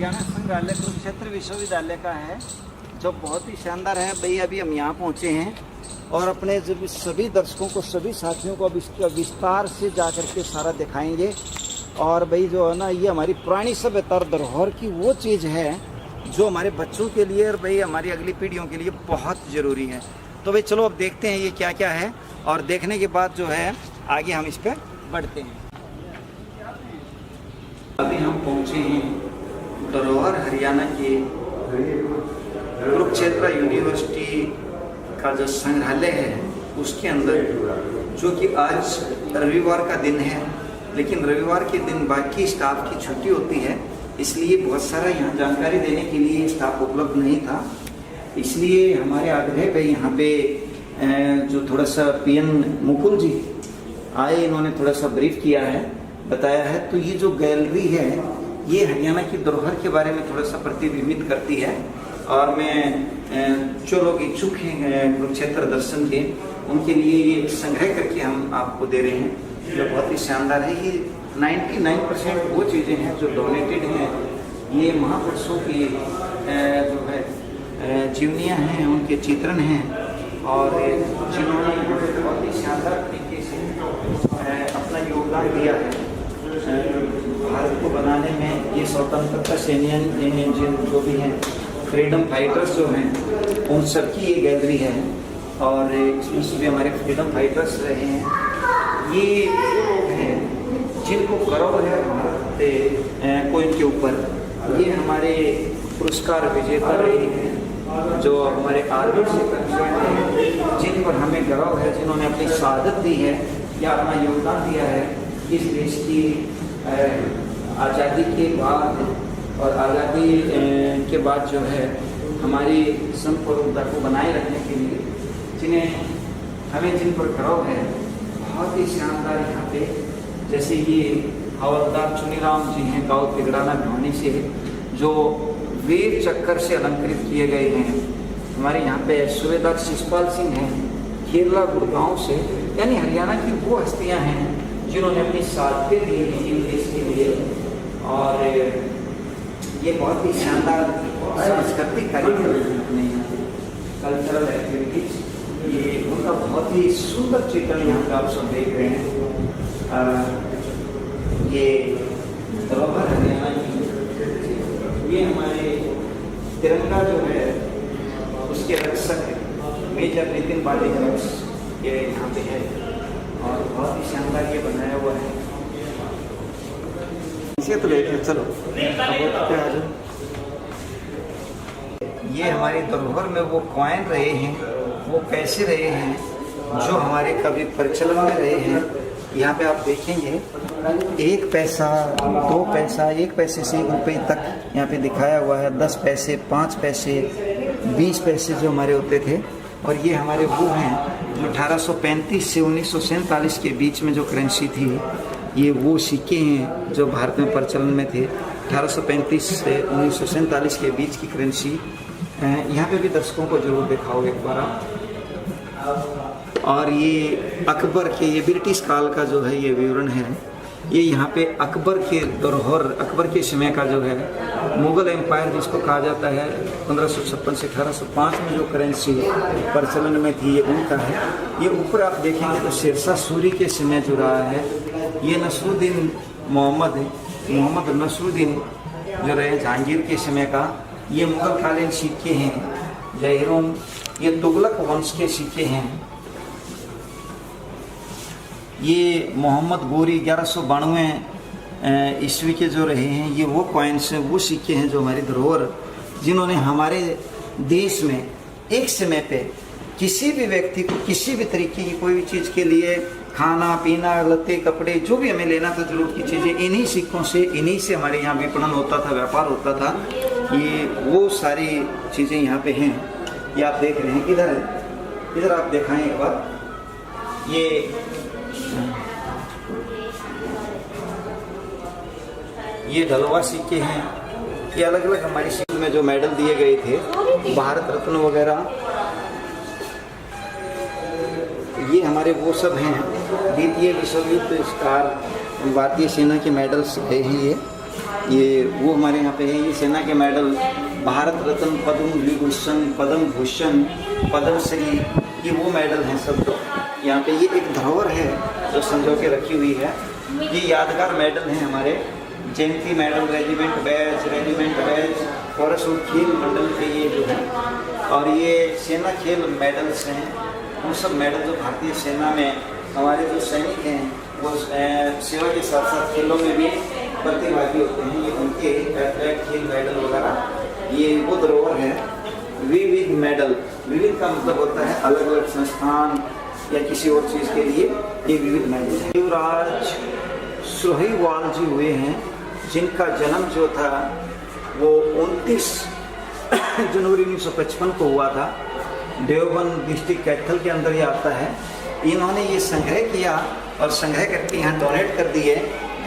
हरियाणा संग्रहालय कुरुक्षेत्र विश्वविद्यालय का है, जो बहुत ही शानदार है। भाई अभी हम यहाँ पहुँचे हैं और अपने जब सभी दर्शकों को, सभी साथियों को अब इसका विस्तार से जा कर के सारा दिखाएंगे। और भाई जो है ना, ये हमारी पुरानी सभ्यता और धरोहर की वो चीज़ है जो हमारे बच्चों के लिए और भाई हमारी अगली पीढ़ियों के लिए बहुत ज़रूरी है। तो भाई चलो अब देखते हैं ये क्या क्या है, और देखने के बाद जो है आगे हम इस पर बढ़ते हैं। अभी हम पहुँचे हैं धरोहर हरियाणा के कुरुक्षेत्र यूनिवर्सिटी का जो संग्रहालय है उसके अंदर, जो कि आज रविवार का दिन है, लेकिन रविवार के दिन बाकी स्टाफ की छुट्टी होती है, इसलिए बहुत सारा यहाँ जानकारी देने के लिए स्टाफ उपलब्ध नहीं था। इसलिए हमारे आग्रह पे यहाँ पे जो थोड़ा सा पीएन मुकुल जी आए, इन्होंने थोड़ा सा ब्रीफ किया है, बताया है। तो ये जो गैलरी है ये हरियाणा की धरोहर के बारे में थोड़ा सा प्रतिबिंबित करती है। और मैं जो लोग इच्छुक हैं कुरुक्षेत्र दर्शन के, उनके लिए ये संग्रह करके हम आपको दे रहे हैं, जो बहुत ही शानदार है। ये 99% वो चीज़ें हैं जो डोनेटेड हैं। ये महापुरुषों की जो है जीवनियाँ हैं, उनके चित्रण हैं, और जिन्होंने बहुत ही शानदार तरीके से अपना योगदान दिया है भारत को बनाने में। ये स्वतंत्रता सेनानी जो भी हैं, फ्रीडम फाइटर्स जो हैं, उन सबकी ये गैलरी है। और इसमें सभी हमारे फ्रीडम फाइटर्स रहे हैं। ये वो लोग हैं जिनको गर्व है भारत को इनके ऊपर। ये हमारे पुरस्कार विजेता रहे हैं, जो हमारे आर्मी से कंसर्न हैं, जिन पर हमें गर्व है, जिन्होंने अपनी शहादत दी है या अपना योगदान दिया है इस देश की आज़ादी के बाद। और आज़ादी के बाद जो है हमारी संप्रभुता को बनाए रखने के लिए जिन पर गर्व है, बहुत ही शानदार यहाँ पे, जैसे ये हवलदार चुनीराम जी हैं गाँव तिगड़ाना भिवानी से, जो वीर चक्कर से अलंकृत किए गए हैं। हमारे यहाँ पे सूबेदार शिषपाल सिंह हैं केरला गुड़गांव से, यानी हरियाणा की वो हस्तियाँ हैं जिन्होंने अपनी शहादतें दी हैं देश के लिए। और ये बहुत ही शानदार सांस्कृतिक कार्यक्रम है अपने यहाँ, कल्चरल एक्टिविटीज। ये उनका बहुत ही सुंदर चित्रण यहाँ पे आप सब देख रहे हैं। ये धरोहर हरियाणा की, ये हमारे तिरंगा जो है उसके रक्षक मेजर नितिन बालिक ये यहाँ पे है, और बहुत ही शानदार ये बनाया हुआ है। इसे तो लेके चलो ये हमारी धरोहर में वो कॉइन रहे हैं, वो पैसे रहे हैं जो हमारे कभी प्रचलन में रहे हैं। यहाँ पे आप देखेंगे 1 पैसा, 2 पैसा, 1 पैसे से 1 रुपये तक यहाँ पे दिखाया हुआ है। 10 पैसे, 5 पैसे, 20 पैसे जो हमारे होते थे। और ये हमारे वो हैं जो 1835 से 1947 के बीच में जो करेंसी थी, ये वो सिक्के हैं जो भारत में प्रचलन में थे। 1835 से 1947 के बीच की करेंसी यहाँ पे भी दर्शकों को जरूर दिखाओ एक बार आप। और ये अकबर के, ये ब्रिटिश काल का जो है ये विवरण है। ये यहाँ पे अकबर के धरोहर, अकबर के समय का जो है मुगल एम्पायर जिसको कहा जाता है, 1556 से 1805 में जो करेंसी प्रचलन में थी, ये उनका है। ये ऊपर आप देखेंगे तो शेरशाह सूरी के समय जो रहा है, ये नसरुद्दीन मोहम्मद नसरुद्दीन जो रहे जहांगीर के समय का, ये मुगल कालीन सिक्के हैं। जहीरों, ये तुगलक वंश के सिक्के हैं। ये मोहम्मद गोरी 1192 ईस्वी के जो रहे हैं, ये वो कॉइन्स हैं, वो सिक्के हैं जो हमारी धरोहर, जिन्होंने हमारे देश में एक समय पे किसी भी व्यक्ति को किसी भी तरीके की कोई भी चीज़ के लिए, खाना पीना, लत्ते कपड़े, जो भी हमें लेना था जरूरत की चीज़ें, इन्हीं सिक्कों से, इन्हीं से हमारे यहाँ विपणन होता था, व्यापार होता था। ये वो सारी चीज़ें यहाँ पे हैं। ये आप देख रहे हैं, इधर आप दिखाएं एक बार। ये ढलवा सिक्के हैं। ये अलग अलग हमारी सिक्के में जो मेडल दिए गए थे, भारत रत्न वगैरह, ये हमारे वो सब हैं। द्वितीय विश्व युद्ध स्टार भारतीय सेना के मेडल्स हैं ये। ये वो हमारे यहाँ पे है। ये सेना के मेडल, भारत रत्न, पद्म विभूषण, पद्म भूषण, पद्मश्री, ये वो मेडल हैं सब। तो यहाँ पे ये एक धरोहर है जो संजो के रखी हुई है। ये यादगार मेडल हैं हमारे, जयंती मेडल, रेजिमेंट बैच, फॉरेस्ट और खेल मंडल के ये जो है, और ये सेना खेल मेडल्स हैं। वो सब मेडल जो भारतीय सेना में हमारे जो सैनिक हैं वो सेवा के साथ साथ खेलों में भी प्रतिभागी होते हैं, ये उनके एथलेट खेल मेडल वगैरह, ये वो धरोहर है। विविध मेडल, विविध का मतलब होता है अलग अलग संस्थान या किसी और चीज़ के लिए ये विविध मेडल है। युवराज सोहीवाल जी हुए हैं, जिनका जन्म जो था वो 29 जनवरी 1955 को हुआ था। देवबंद डिस्ट्रिक्ट कैथल के अंदर ये आता है। इन्होंने ये संग्रह किया और संग्रह करके यहाँ डोनेट कर दिए।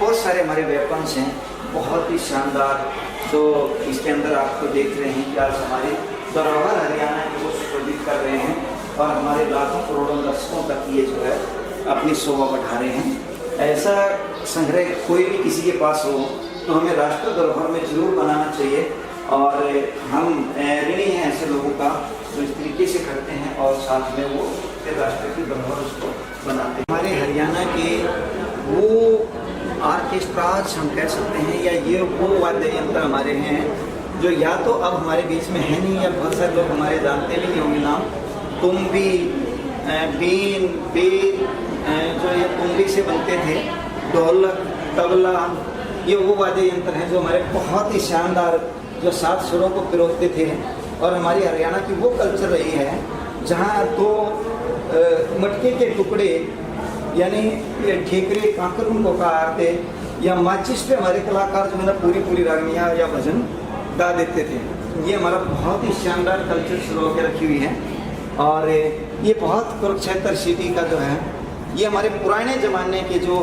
बहुत सारे हमारे वेपन्स हैं, बहुत ही शानदार, तो इसके अंदर आपको देख रहे हैं कि आज हमारे धरोहर हरियाणा को सुशोभित कर रहे हैं और हमारे लाखों करोड़ों दर्शकों तक ये जो है अपनी शोभा बढ़ा रहे हैं। ऐसा संग्रह कोई भी किसी के पास हो तो हमें राष्ट्र धरोहर में जरूर बनाना चाहिए, और हम ऋणी हैं ऐसे लोगों का जो इस तरीके से करते हैं और साथ में वो राष्ट्र की धरोहर उसको बनाते हैं। हमारे हरियाणा के वो आर्केस्ट्राज हम कह सकते हैं, या ये वो वाद्य यंत्र हमारे हैं जो या तो अब हमारे बीच में है नहीं, या बहुत सारे लोग हमारे जानते भी नहीं होंगे नाम। तुम्बी, बीन, बेल, जो ये तुम्बी से बनते थे, ढोलक, तबला, ये वो वाद्य यंत्र हैं जो हमारे बहुत ही शानदार, जो 7 सुरों को पिरोते थे। और हमारी हरियाणा की वो कल्चर रही है जहाँ तो मटके के टुकड़े यानी ठेकरे, कांकर उनको कहते, या माचिस पे हमारे कलाकार जो है ना पूरी रागनियाँ या भजन गा देते थे। ये हमारा बहुत ही शानदार कल्चर शुरू होकर रखी हुई है। और ये बहुत कुरुक्षेत्र सिटी का जो है, ये हमारे पुराने ज़माने के जो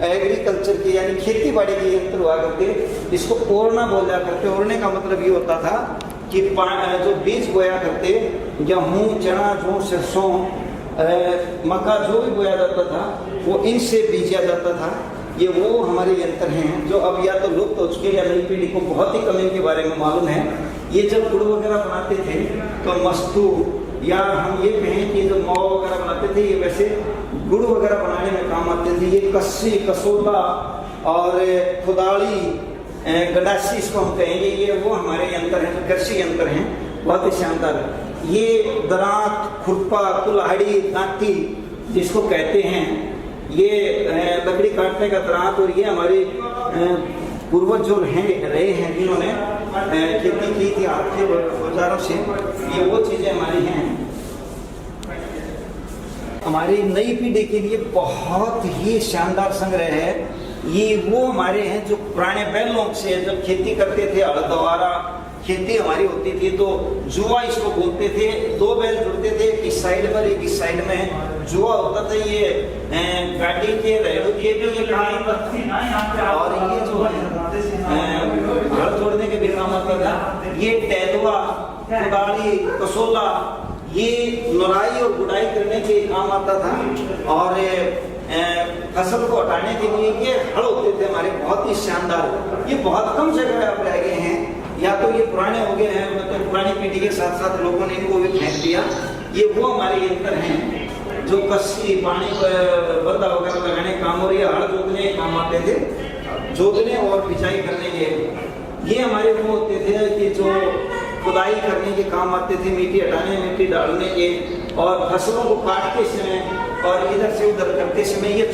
एग्रीकल्चर के यानी खेती बाड़ी के यंत्र हुआ करते, इसको ओरना बोला करते। ओरने का मतलब ये होता था कि जो बीज बोया करते, गेहूँ, चना, जौ, सरसों, मक्का जो भी बोया जाता था वो इनसे बीजा जाता था। ये वो हमारे यंत्र हैं जो अब या तो लुप्त हो चुके या नई पीढ़ी को बहुत ही कम इनके बारे में मालूम है। ये जब गुड़ वगैरह बनाते थे तो मस्तू, या हम ये कहें कि जो मावा वगैरह बनाते थे, ये वैसे गुड़ वगैरह बनाने में काम आते थे। ये कस्सी, कसोटा और खुदाड़ी, गंडासी इसको हम कहेंगे, ये वो हमारे यंत्र हैं जो कृषि यंत्र हैं, बहुत ही शानदार। ये दरांत, खुरपा, कुल्हाड़ी, दांती जिसको कहते हैं, ये लकड़ी काटने का दरांत, और ये हमारे पूर्वज जो रहे हैं जिन्होंने खेती की थी हाथ के औजारों से, ये वो चीज़ें हमारी हैं। हमारी नई पीढ़ी के लिए बहुत ही शानदार संग्रह है। ये वो हमारे हैं जो पुराने बैलों से जब खेती करते थे, हल द्वारा खेती हमारी होती थी तो जुआ इसको बोलते थे। 2 बैल जुड़ते थे, एक इस साइड पर एक इस साइड में जुआ होता था। ये गाड़ी के रेड़ू के भी ये काम करते, और ये जो घर जोड़ने के भी काम आता था। ये टैलुआ, कुदाड़ी, कसोला, ये लड़ाई और गुड़ाई करने के काम आता था। और फसल को हटाने के लिए ये हल होते थे हमारे, बहुत ही शानदार। ये बहुत कम जगह अब रह गए हैं, या तो ये पुराने हो गए हैं, मतलब पुरानी पीढ़ी के साथ साथ लोगों ने इनको भी फेंक दिया। ये वो हमारे यंत्र हैं जो कस्सी, पानी बर्दा वगैरह लगाने काम, और ये हल जोतने के काम आते थे, जोतने और बिछाई करने के। ये हमारे वो होते थे कि जो खुदाई करने के काम आते थे, मिट्टी हटाने, मिट्टी डालने के, और फसलों को काटते समय और इधर से उधर करते समय। ये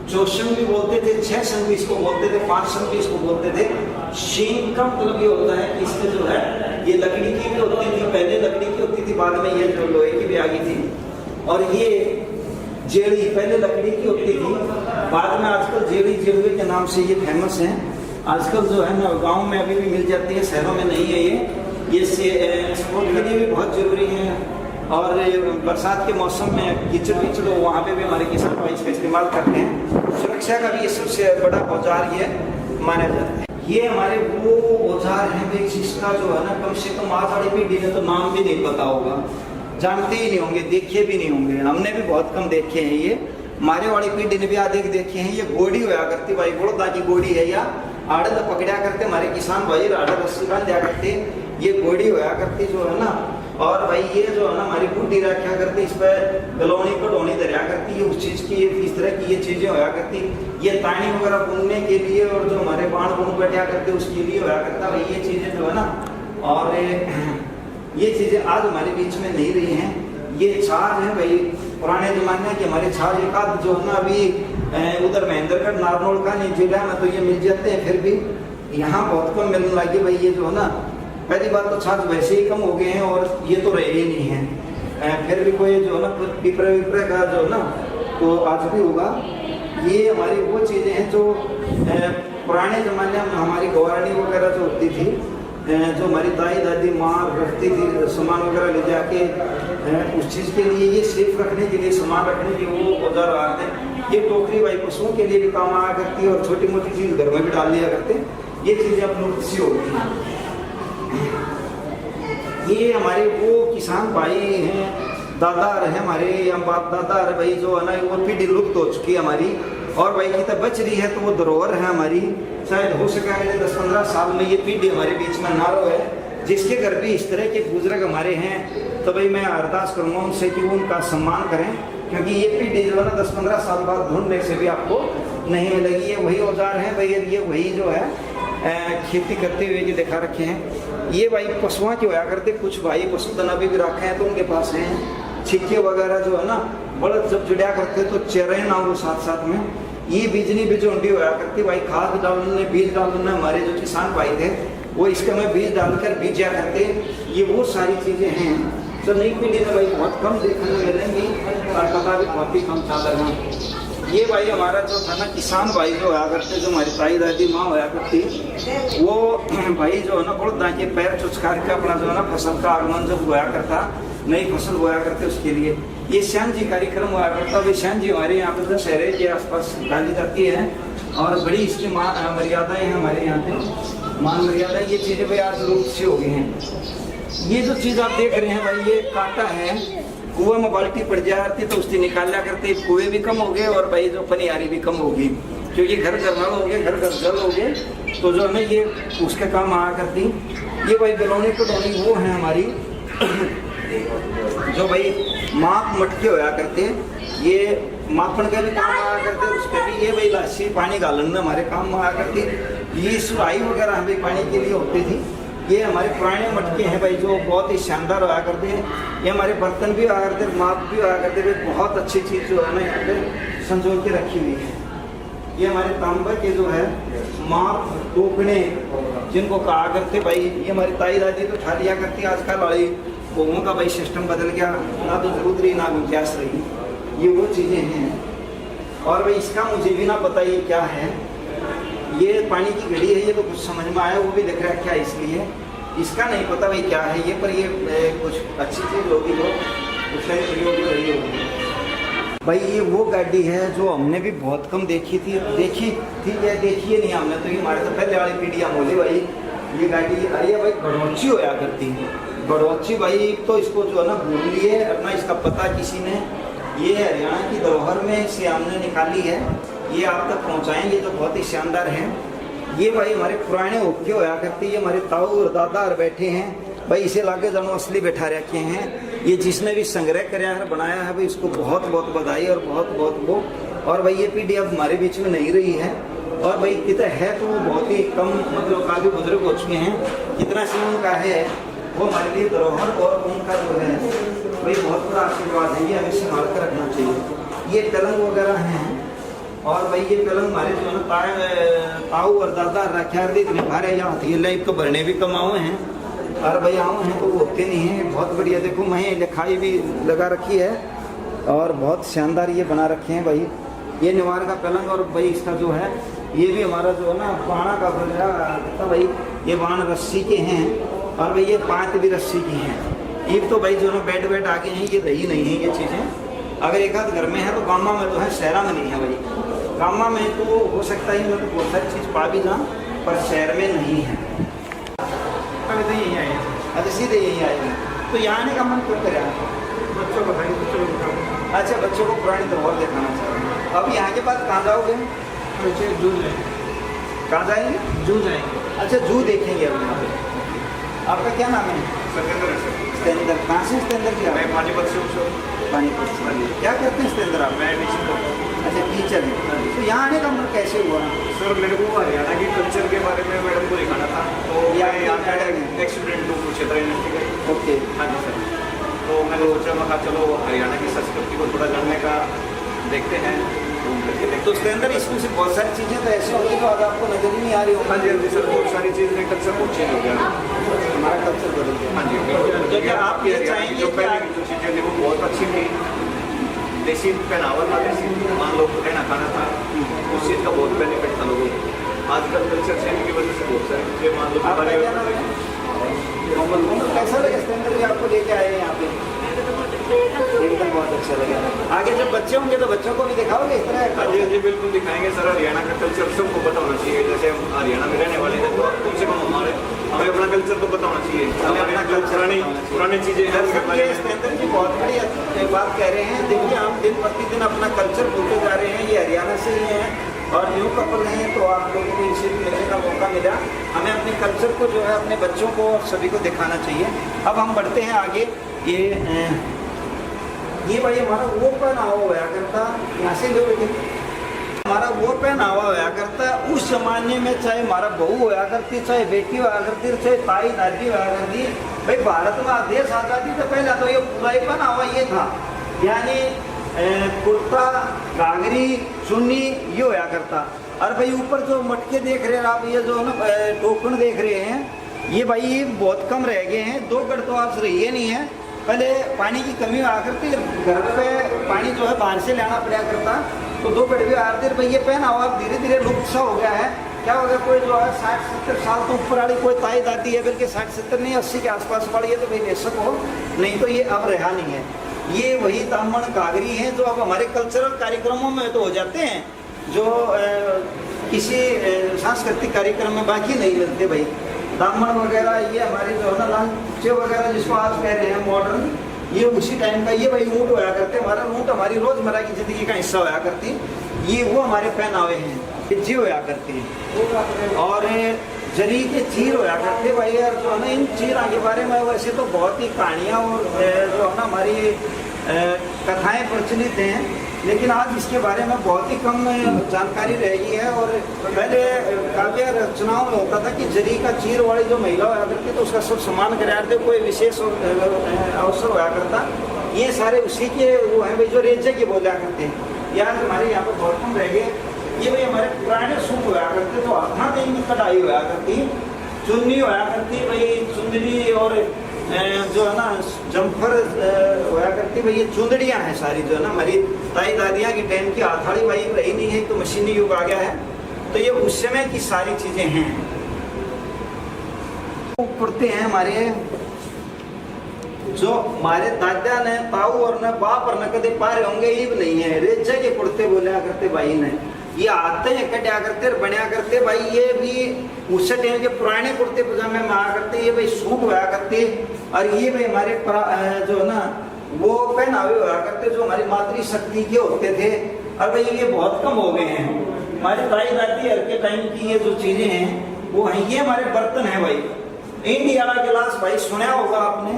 चौसंग भी बोलते थे, 6 संग भी इसको बोलते थे, 5 संग भी इसको बोलते थे। शीन का मतलब ये होता है कि इसमें जो है ये लकड़ी की भी होती थी, पहले लकड़ी की होती थी, बाद में ये जो लोहे की भी आ गई थी। और ये जेड़ी पहले लकड़ी की होती थी, बाद में आजकल जेड़ी जेड़वे के नाम से ये फेमस हैं। आजकल जो है ना गाँव में अभी भी मिल जाती है, शहरों में नहीं है। ये स्पोर्ट के लिए भी बहुत जरूरी है। और बरसात के मौसम में कीचड़ कीचड़ हो, वहाँ पे भी हमारे किसान भाई इसका इस्तेमाल करते हैं। सुरक्षा का भी ये सबसे बड़ा औजार ये माना जाता है। ये हमारे वो औजार हैं जिसका जो है ना कम से कम आज वाली पीढ़ी ने तो नाम भी नहीं पता होगा, जानते ही नहीं होंगे, देखे भी नहीं होंगे। हमने भी बहुत कम देखे हैं। ये हमारे वाली पीढ़ी ने भी आधे देखे हैं। ये गोड़ी होया करती भाई, बड़ौदा की गोड़ी है, या आड़े तो पकड़ा करते हमारे किसान भाई, आड़े रस्सी बांध दिया करते, ये घोड़ी होया करती जो है ना, और भाई ये जो है ना हमारी बूटी रखा करती, इस पर गलौनी कटौनी दरिया करती है, उस चीज़ की इस तरह की ये चीज़ें होया करती, ये तानी वगैरह बुनने के लिए और जो हमारे बाण बुन बैठा करते उसके लिए होया करता भाई ये चीज़ें जो है ना। और ये चीज़ें आज हमारे बीच में नहीं रही हैं। ये छाछ है भाई पुराने ज़माने के हमारे छाछ एक आध जो है ना अभी उधर महेंद्रगढ़ नारनौल का नहीं जिला में तो ये मिल जाते हैं, फिर भी यहाँ बहुत कम मिलने लगे भाई ये जो है ना। पहली बात तो छाछ वैसे ही कम हो गए हैं और ये तो रहे ही नहीं हैं। फिर भी कोई जो है ना पिपरा विपरा का जो है ना तो आज भी होगा। ये हमारी वो चीज़ें हैं जो पुराने ज़माने में हमारी गवारणी वगैरह जो होती थी, जो हमारी दाई दादी माँ रखती थी सामान वगैरह ले जाके उस चीज़ के लिए, ये सेफ रखने के लिए, सामान रखने के वो औजार आते हैं। ये टोकरी भाई पशुओं के लिए भी काम आया करती है और छोटी मोटी चीज़ घर में भी डाल दिया करते हैं। ये चीज़ें अब लोग सी होती हैं। ये हमारे वो किसान भाई हैं, दादा है हमारे या बाप दादा है भाई जो है ना, वो पीढ़ी लुप्त हो चुकी है हमारी, और भाई की तब बच रही है तो वो धरोहर है हमारी। शायद हो सका है 10-15 साल में ये पीढ़ी हमारे बीच में ना रहो है, जिसके घर भी इस तरह के बुजुर्ग हमारे हैं, तो भाई मैं अरदास करूँगा उनसे कि वो उनका सम्मान करें, क्योंकि ये पीढ़ी जो है ना 10-15 साल बाद ढूंढने से भी आपको नहीं मिलेगी। ये वही औजार हैं भाई, ये वही जो है खेती करते हुए ये दिखा रखे हैं। ये भाई पशुओं के होया करते, कुछ भाई पशुधन अभी भी रखे हैं तो उनके पास हैं। छिक्के वगैरह जो है ना बड़द जब जुड़ा करते तो चेरे ना वो साथ साथ में ये बीजनी बिजोंडी होया करती भाई, खाद डालने बीज डालने हमारे जो किसान भाई थे वो इसके में बीज डालकर बीजा करते। ये वो सारी चीज़ें हैं जो नई पीढ़ी में भाई बहुत कम देखने में मिलेंगी और पता भी बहुत ही कम चादर में। ये भाई हमारा जो था ना किसान भाई जो होया करते, जो हमारी ताई दादी माँ होया करती, वो भाई जो है ना बहुत दाके पैर चुचकार के अपना जो है ना फसल का आगमन जब होया करता, नई फसल बोया करते उसके लिए ये श्याम जी कार्यक्रम हुआ करता। अभी श्याम जी हमारे यहाँ पे दशहरे के आसपास डाली जाती है और बड़ी इसकी मर्यादाएं हैं हमारे यहाँ पे, मान मर्यादा। ये चीज़ें भाई आज लुप्त सी हो गई हैं। ये जो चीज़ आप देख रहे हैं भाई ये कांटा है, कुएं में बाल्टी पड़ जाती तो उसकी निकाला करते, कुएं भी कम हो गए और भाई जो पनियारी भी कम होगी, क्योंकि घर घर नल हो गए, घर घर जल हो गए, तो जो है ये उसके काम आया करती। ये भाई गलौनी कटौनी वो है हमारी जो भाई माप मटके होया करते, ये मापन का भी काम आया करते, उसके भी ये भाई लस्सी पानी गालन में हमारे काम में आया करती। ये सुराई वगैरह हमें पानी के लिए होती थी। ये हमारे पुराने मटके हैं भाई जो बहुत ही शानदार होया करते हैं। ये हमारे बर्तन भी आया करते, माप भी आया करते भाई, बहुत अच्छी चीज़ जो है ना यहाँ पे संजो के रखी हुई है। ये हमारे तांबा के जो है माप टोकने जिनको कहा करते भाई, ये हमारी ताई दादी तो ठा लिया करती। आजकल वाली बहुओं का भाई सिस्टम बदल गया, ना तो जरूरत रही ना गुंजाइश रही। ये वो चीज़ें हैं। और भाई इसका मुझे भी ना पता ये क्या है, ये पानी की घड़ी है, ये तो कुछ समझ में आया वो भी दिख रहा है क्या, इसलिए इसका नहीं पता भाई क्या है ये, पर ये कुछ अच्छी चीज़ होगी जो उसका प्रयोग में रही होगी। भाई ये वो गाड़ी है जो हमने भी बहुत कम देखी थी या देखी है नहीं हमने, तो ये हमारे तो पहले वाली पीढ़ी हम बोले भाई ये गाड़ी अरे भाई गड़ोची होया करती है। गड़ोची भाई तो इसको जो है ना भूल लिए अपना, इसका पता किसी ने, ये हरियाणा की धरोहर में से हमने निकाली है, ये आप तक पहुंचाएंगे जो बहुत ही शानदार है। ये भाई हमारे पुराने हुक्के होया करती, ये हमारे ताऊ और दादा और बैठे हैं भाई, इसे लाके जानो असली बैठा रखे हैं। ये जिसने भी संग्रह कराया है बनाया है भाई उसको बहुत बहुत बधाई और बहुत बहुत वो। और भाई ये पीढ़ी अब हमारे बीच में नहीं रही है, और भाई कितना है तो वो बहुत ही कम, मतलब काफ़ी बुजुर्ग हो चुके हैं, कितना से उनका है वो हमारे लिए धरोहर और उनका जो है भाई बहुत बड़ा आशीर्वाद है, ये हमें संभाल कर रखना चाहिए। ये पलंग वगैरह हैं, और भाई ये पलंग हमारे जो है ना ताऊ और दादा रखा इतने भारे यहाँ ये लाइफ को भरने भी कमाओ हैं, और भाई आऊँ हैं तो वो होते नहीं हैं। बहुत बढ़िया देखो मैं लिखाई भी लगा रखी है और बहुत शानदार ये बना रखे हैं भाई। ये निवार का पलंग, और भाई इसका जो है ये भी हमारा जो है ना बाणा का बना भाई, ये बाण रस्सी के हैं, और भाई ये पाँच भी रस्सी की हैं। ये तो भाई जो है बेड वेड आगे हैं, ये रही नहीं है ये चीज़ें। अगर एक आध घर में है तो गामा में तो है, शहरा में नहीं है भाई। गामा में तो हो सकता है मैं तो बहुत सारी चीज़ पा भी जाऊँ, पर शहर में नहीं है। अभी तो यही आए, अच्छा सीधे यही आएगी, तो यहाँ आने का मन क्यों करे? बच्चों को भाई बच्चों को दिखाओ। अच्छा बच्चों को पुरानी धरोहर दिखाना चाह रहे हैं। अब यहाँ के बाद कहाँ जाओगे? दूध ले कहाँ जाएंगे? जू जाएंगे। अच्छा, जू देखेंगे अब यहाँ पे। आपका क्या नाम है? सत्येंद्र है सर। स्तेंदर, कहाँ से स्तेंदर जी? मैं पानीपत से हूँ सर। पानीपत से। क्या करते हैं स्तेंदर आप? मैं टीचिंग करता हूँ। अच्छा, टीचर हैं। तो यहाँ आने का मन कैसे हुआ? सर मेरे को हरियाणा की कल्चर के बारे में मैडम को दिखाना था, तो ये मैं यहाँ आपके मैडम हैं? एक स्टूडेंट को पूछा था यूनिवर्सिटी का। ओके। हाँ जी सर। तो मैंने सोचा मैं कहा चलो हरियाणा की संस्कृति को थोड़ा जानने का देखते हैं, घूम करके देखते तो स्तेंदर इसमें से बहुत सारी चीज़ें तो ऐसी होंगी जो आज आपको नजर ही नहीं आ रही हैं। हाँ जी हाँ जी सर, बहुत सारी चीज़ें कल्चर बहुत चेंज हो गया। हमारा कल्चर बदल गया। हाँ जी, तो क्या आप ये चाहेंगे जो कि पहले आप- की जो चीज़ें थी वो बहुत अच्छी थी, देसी पहनावा था, देसी मान लो रहना खाना था, उस चीज़ का बहुत बेनिफिट था लोगों को। आजकल कल्चर चेंज की वजह से बहुत सारी चीज़ें मान लो आपका क्या नाम है? तो कैसा लगा स्तेंदर जी आपको लेके आए हैं यहाँ पे? एकदम बहुत अच्छा लगा। आगे जब बच्चे होंगे तो बच्चों को भी दिखाओगे इस तरह? हाँ जी हाँ जी, बिल्कुल दिखाएंगे सर। हरियाणा का कल्चर सबको पता होना चाहिए। जैसे हम हरियाणा में रहने वाले हैं तो कम से कम हमें अपना कल्चर तो पता होना चाहिए। हमें अपना पुरानी चीज़ें हैं उसके बारे में। स्तेंदर जी बहुत बड़ी बात कह रहे हैं। देखिए, हम दिन प्रतिदिन अपना कल्चर भूलते जा रहे हैं। ये हरियाणा से ही हैं और न्यू कपल हैं, तो आप लोगों को इनसे भी मिलने का मौका मिला। हमें अपने कल्चर को जो है अपने बच्चों को और सभी को दिखाना चाहिए। अब हम बढ़ते हैं आगे। ये भाई हमारा वो पहनावा हुआ करता, यहाँ से लो बेटे, हमारा वो पहनावा हुआ करता उस जमाने में, चाहे हमारा बहू हुआ करती, चाहे बेटी हुआ करती, चाहे ताई दादी हुआ करती। भाई भारत में देश आज़ादी से पहले तो ये पूरा ही पहनावा ये था, यानी कुर्ता, घाघरी, चुन्नी ये होया करता। और भाई ऊपर जो मटके देख रहे हैं आप, ये जो ना टोकन देख रहे हैं, ये भाई ये बहुत कम रह गए हैं। 2 गढ़ तो आप रही नहीं है। पहले पानी की कमी हुआ करती, घर पे पानी जो है बाहर से लाना पड़ा करता, तो 2 गढ़ भी आते। भाई ये पहनावा धीरे धीरे लुप्त सा हो गया है। क्या हो गया, कोई जो है 60-70 साल तो ऊपर वाली कोई ताई दादी है, बल्कि 60-70 नहीं 80 के आसपास वाली है तो भाई बेशक हो, नहीं तो ये अब रहा नहीं है। ये वही दामन घाघरी हैं जो अब हमारे कल्चरल कार्यक्रमों में तो हो जाते हैं, जो किसी सांस्कृतिक कार्यक्रम में बाकी नहीं मिलते। भाई दामन वगैरह ये हमारे जो है ना लांचे वगैरह जिसको आज कह रहे हैं मॉडर्न, ये उसी टाइम का। ये भाई ऊँट होया करते, हमारा ऊँट हमारी रोजमर्रा की जिंदगी का हिस्सा होया करती। ये वो हमारे पहनावे हैं, ये जी होया करते हैं। और जरी के चीर होया करते भाई यार, जो है ना इन चीरों के बारे में वैसे तो बहुत ही कहानियाँ और जो है ना हमारी कथाएं प्रचलित हैं, लेकिन आज इसके बारे में बहुत ही कम जानकारी रह गई है। और पहले काव्य रचनाओं में होता था कि जरी का चीर वाली जो महिला होया करती तो उसका सब सम्मान कराया करते, कोई विशेष अवसर होया करता। ये सारे उसी के वो हैं भाई जो रेजे के बोला करते हैं। यार हमारे यहाँ पर बहुत कम रह गए। ये भाई हमारे पुराने सूट होया करते, तो हाथ में कढ़ाई होया करती, चुन्नी होया करती भाई, चुंदड़ी और जो है ना जम्फर होया करती भाई। ये चुंदड़ियाँ हैं सारी जो है ना हमारी ताई दादियाँ की टाइम की। आथाड़ी भाई रही नहीं है, तो मशीनी युग आ गया है, तो ये उस समय की सारी चीजें हैं। कुर्ते हैं हमारे, जो हमारे दादा ने ताऊ और न बाप और न कदे पारे होंगे, ये भी नहीं है। रेजे के कुर्ते बोला करते भाई ने, ये आते हैं कटिया करते बनया करते भाई। ये भी उस टाइम के पुराने कुर्ते पजामे में आया करते, ये भाई सूट हुआ करते। और ये भाई हमारे जो है ना वो पहनावे हुआ करते जो हमारी मातृशक्ति के होते थे। और भाई ये बहुत कम हो गए हैं। हमारी दाई दादी हर के टाइम की ये जो चीजें हैं वो हैं। ये हमारे बर्तन है भाई, इंडिया वाला गिलास भाई सुना होगा आपने,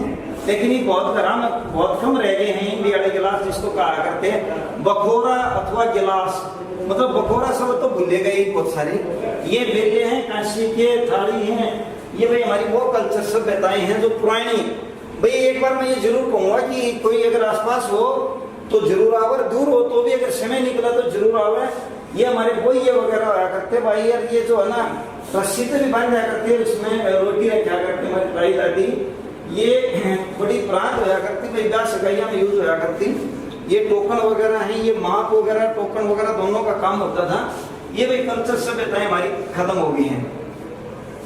लेकिन ये बहुत कम रह गए हैं। इंडिया वाले गिलास जिसको कहा करते हैं बखोरा अथवा गिलास, मतलब बखोरा सब तो भूले गए बहुत सारे। ये बेले हैं, कांसी के थाली हैं, ये भाई हमारी वो कल्चर सभ्यताएं हैं जो पुरानी। भाई एक बार मैं ये जरूर कहूँगा कि कोई अगर आसपास हो तो जरूर आवर, दूर हो तो भी अगर समय निकला तो जरूर आवे। ये हमारे बोइये वगैरह आया करते भाई यार, ये जो है ना रस्सी से भी बांध जाया करते, इसमें रोटी रखा करते हमारी दाई दादी। ये बड़ी प्रांत होया करती भाई, ब्याह सगाइयाँ में यूज होया करती। ये टोकन वगैरह हैं, ये माप वगैरह टोकन वगैरह दोनों का काम होता था। ये भाई कल्चर सभ्यताएं हमारी खत्म हो गई हैं।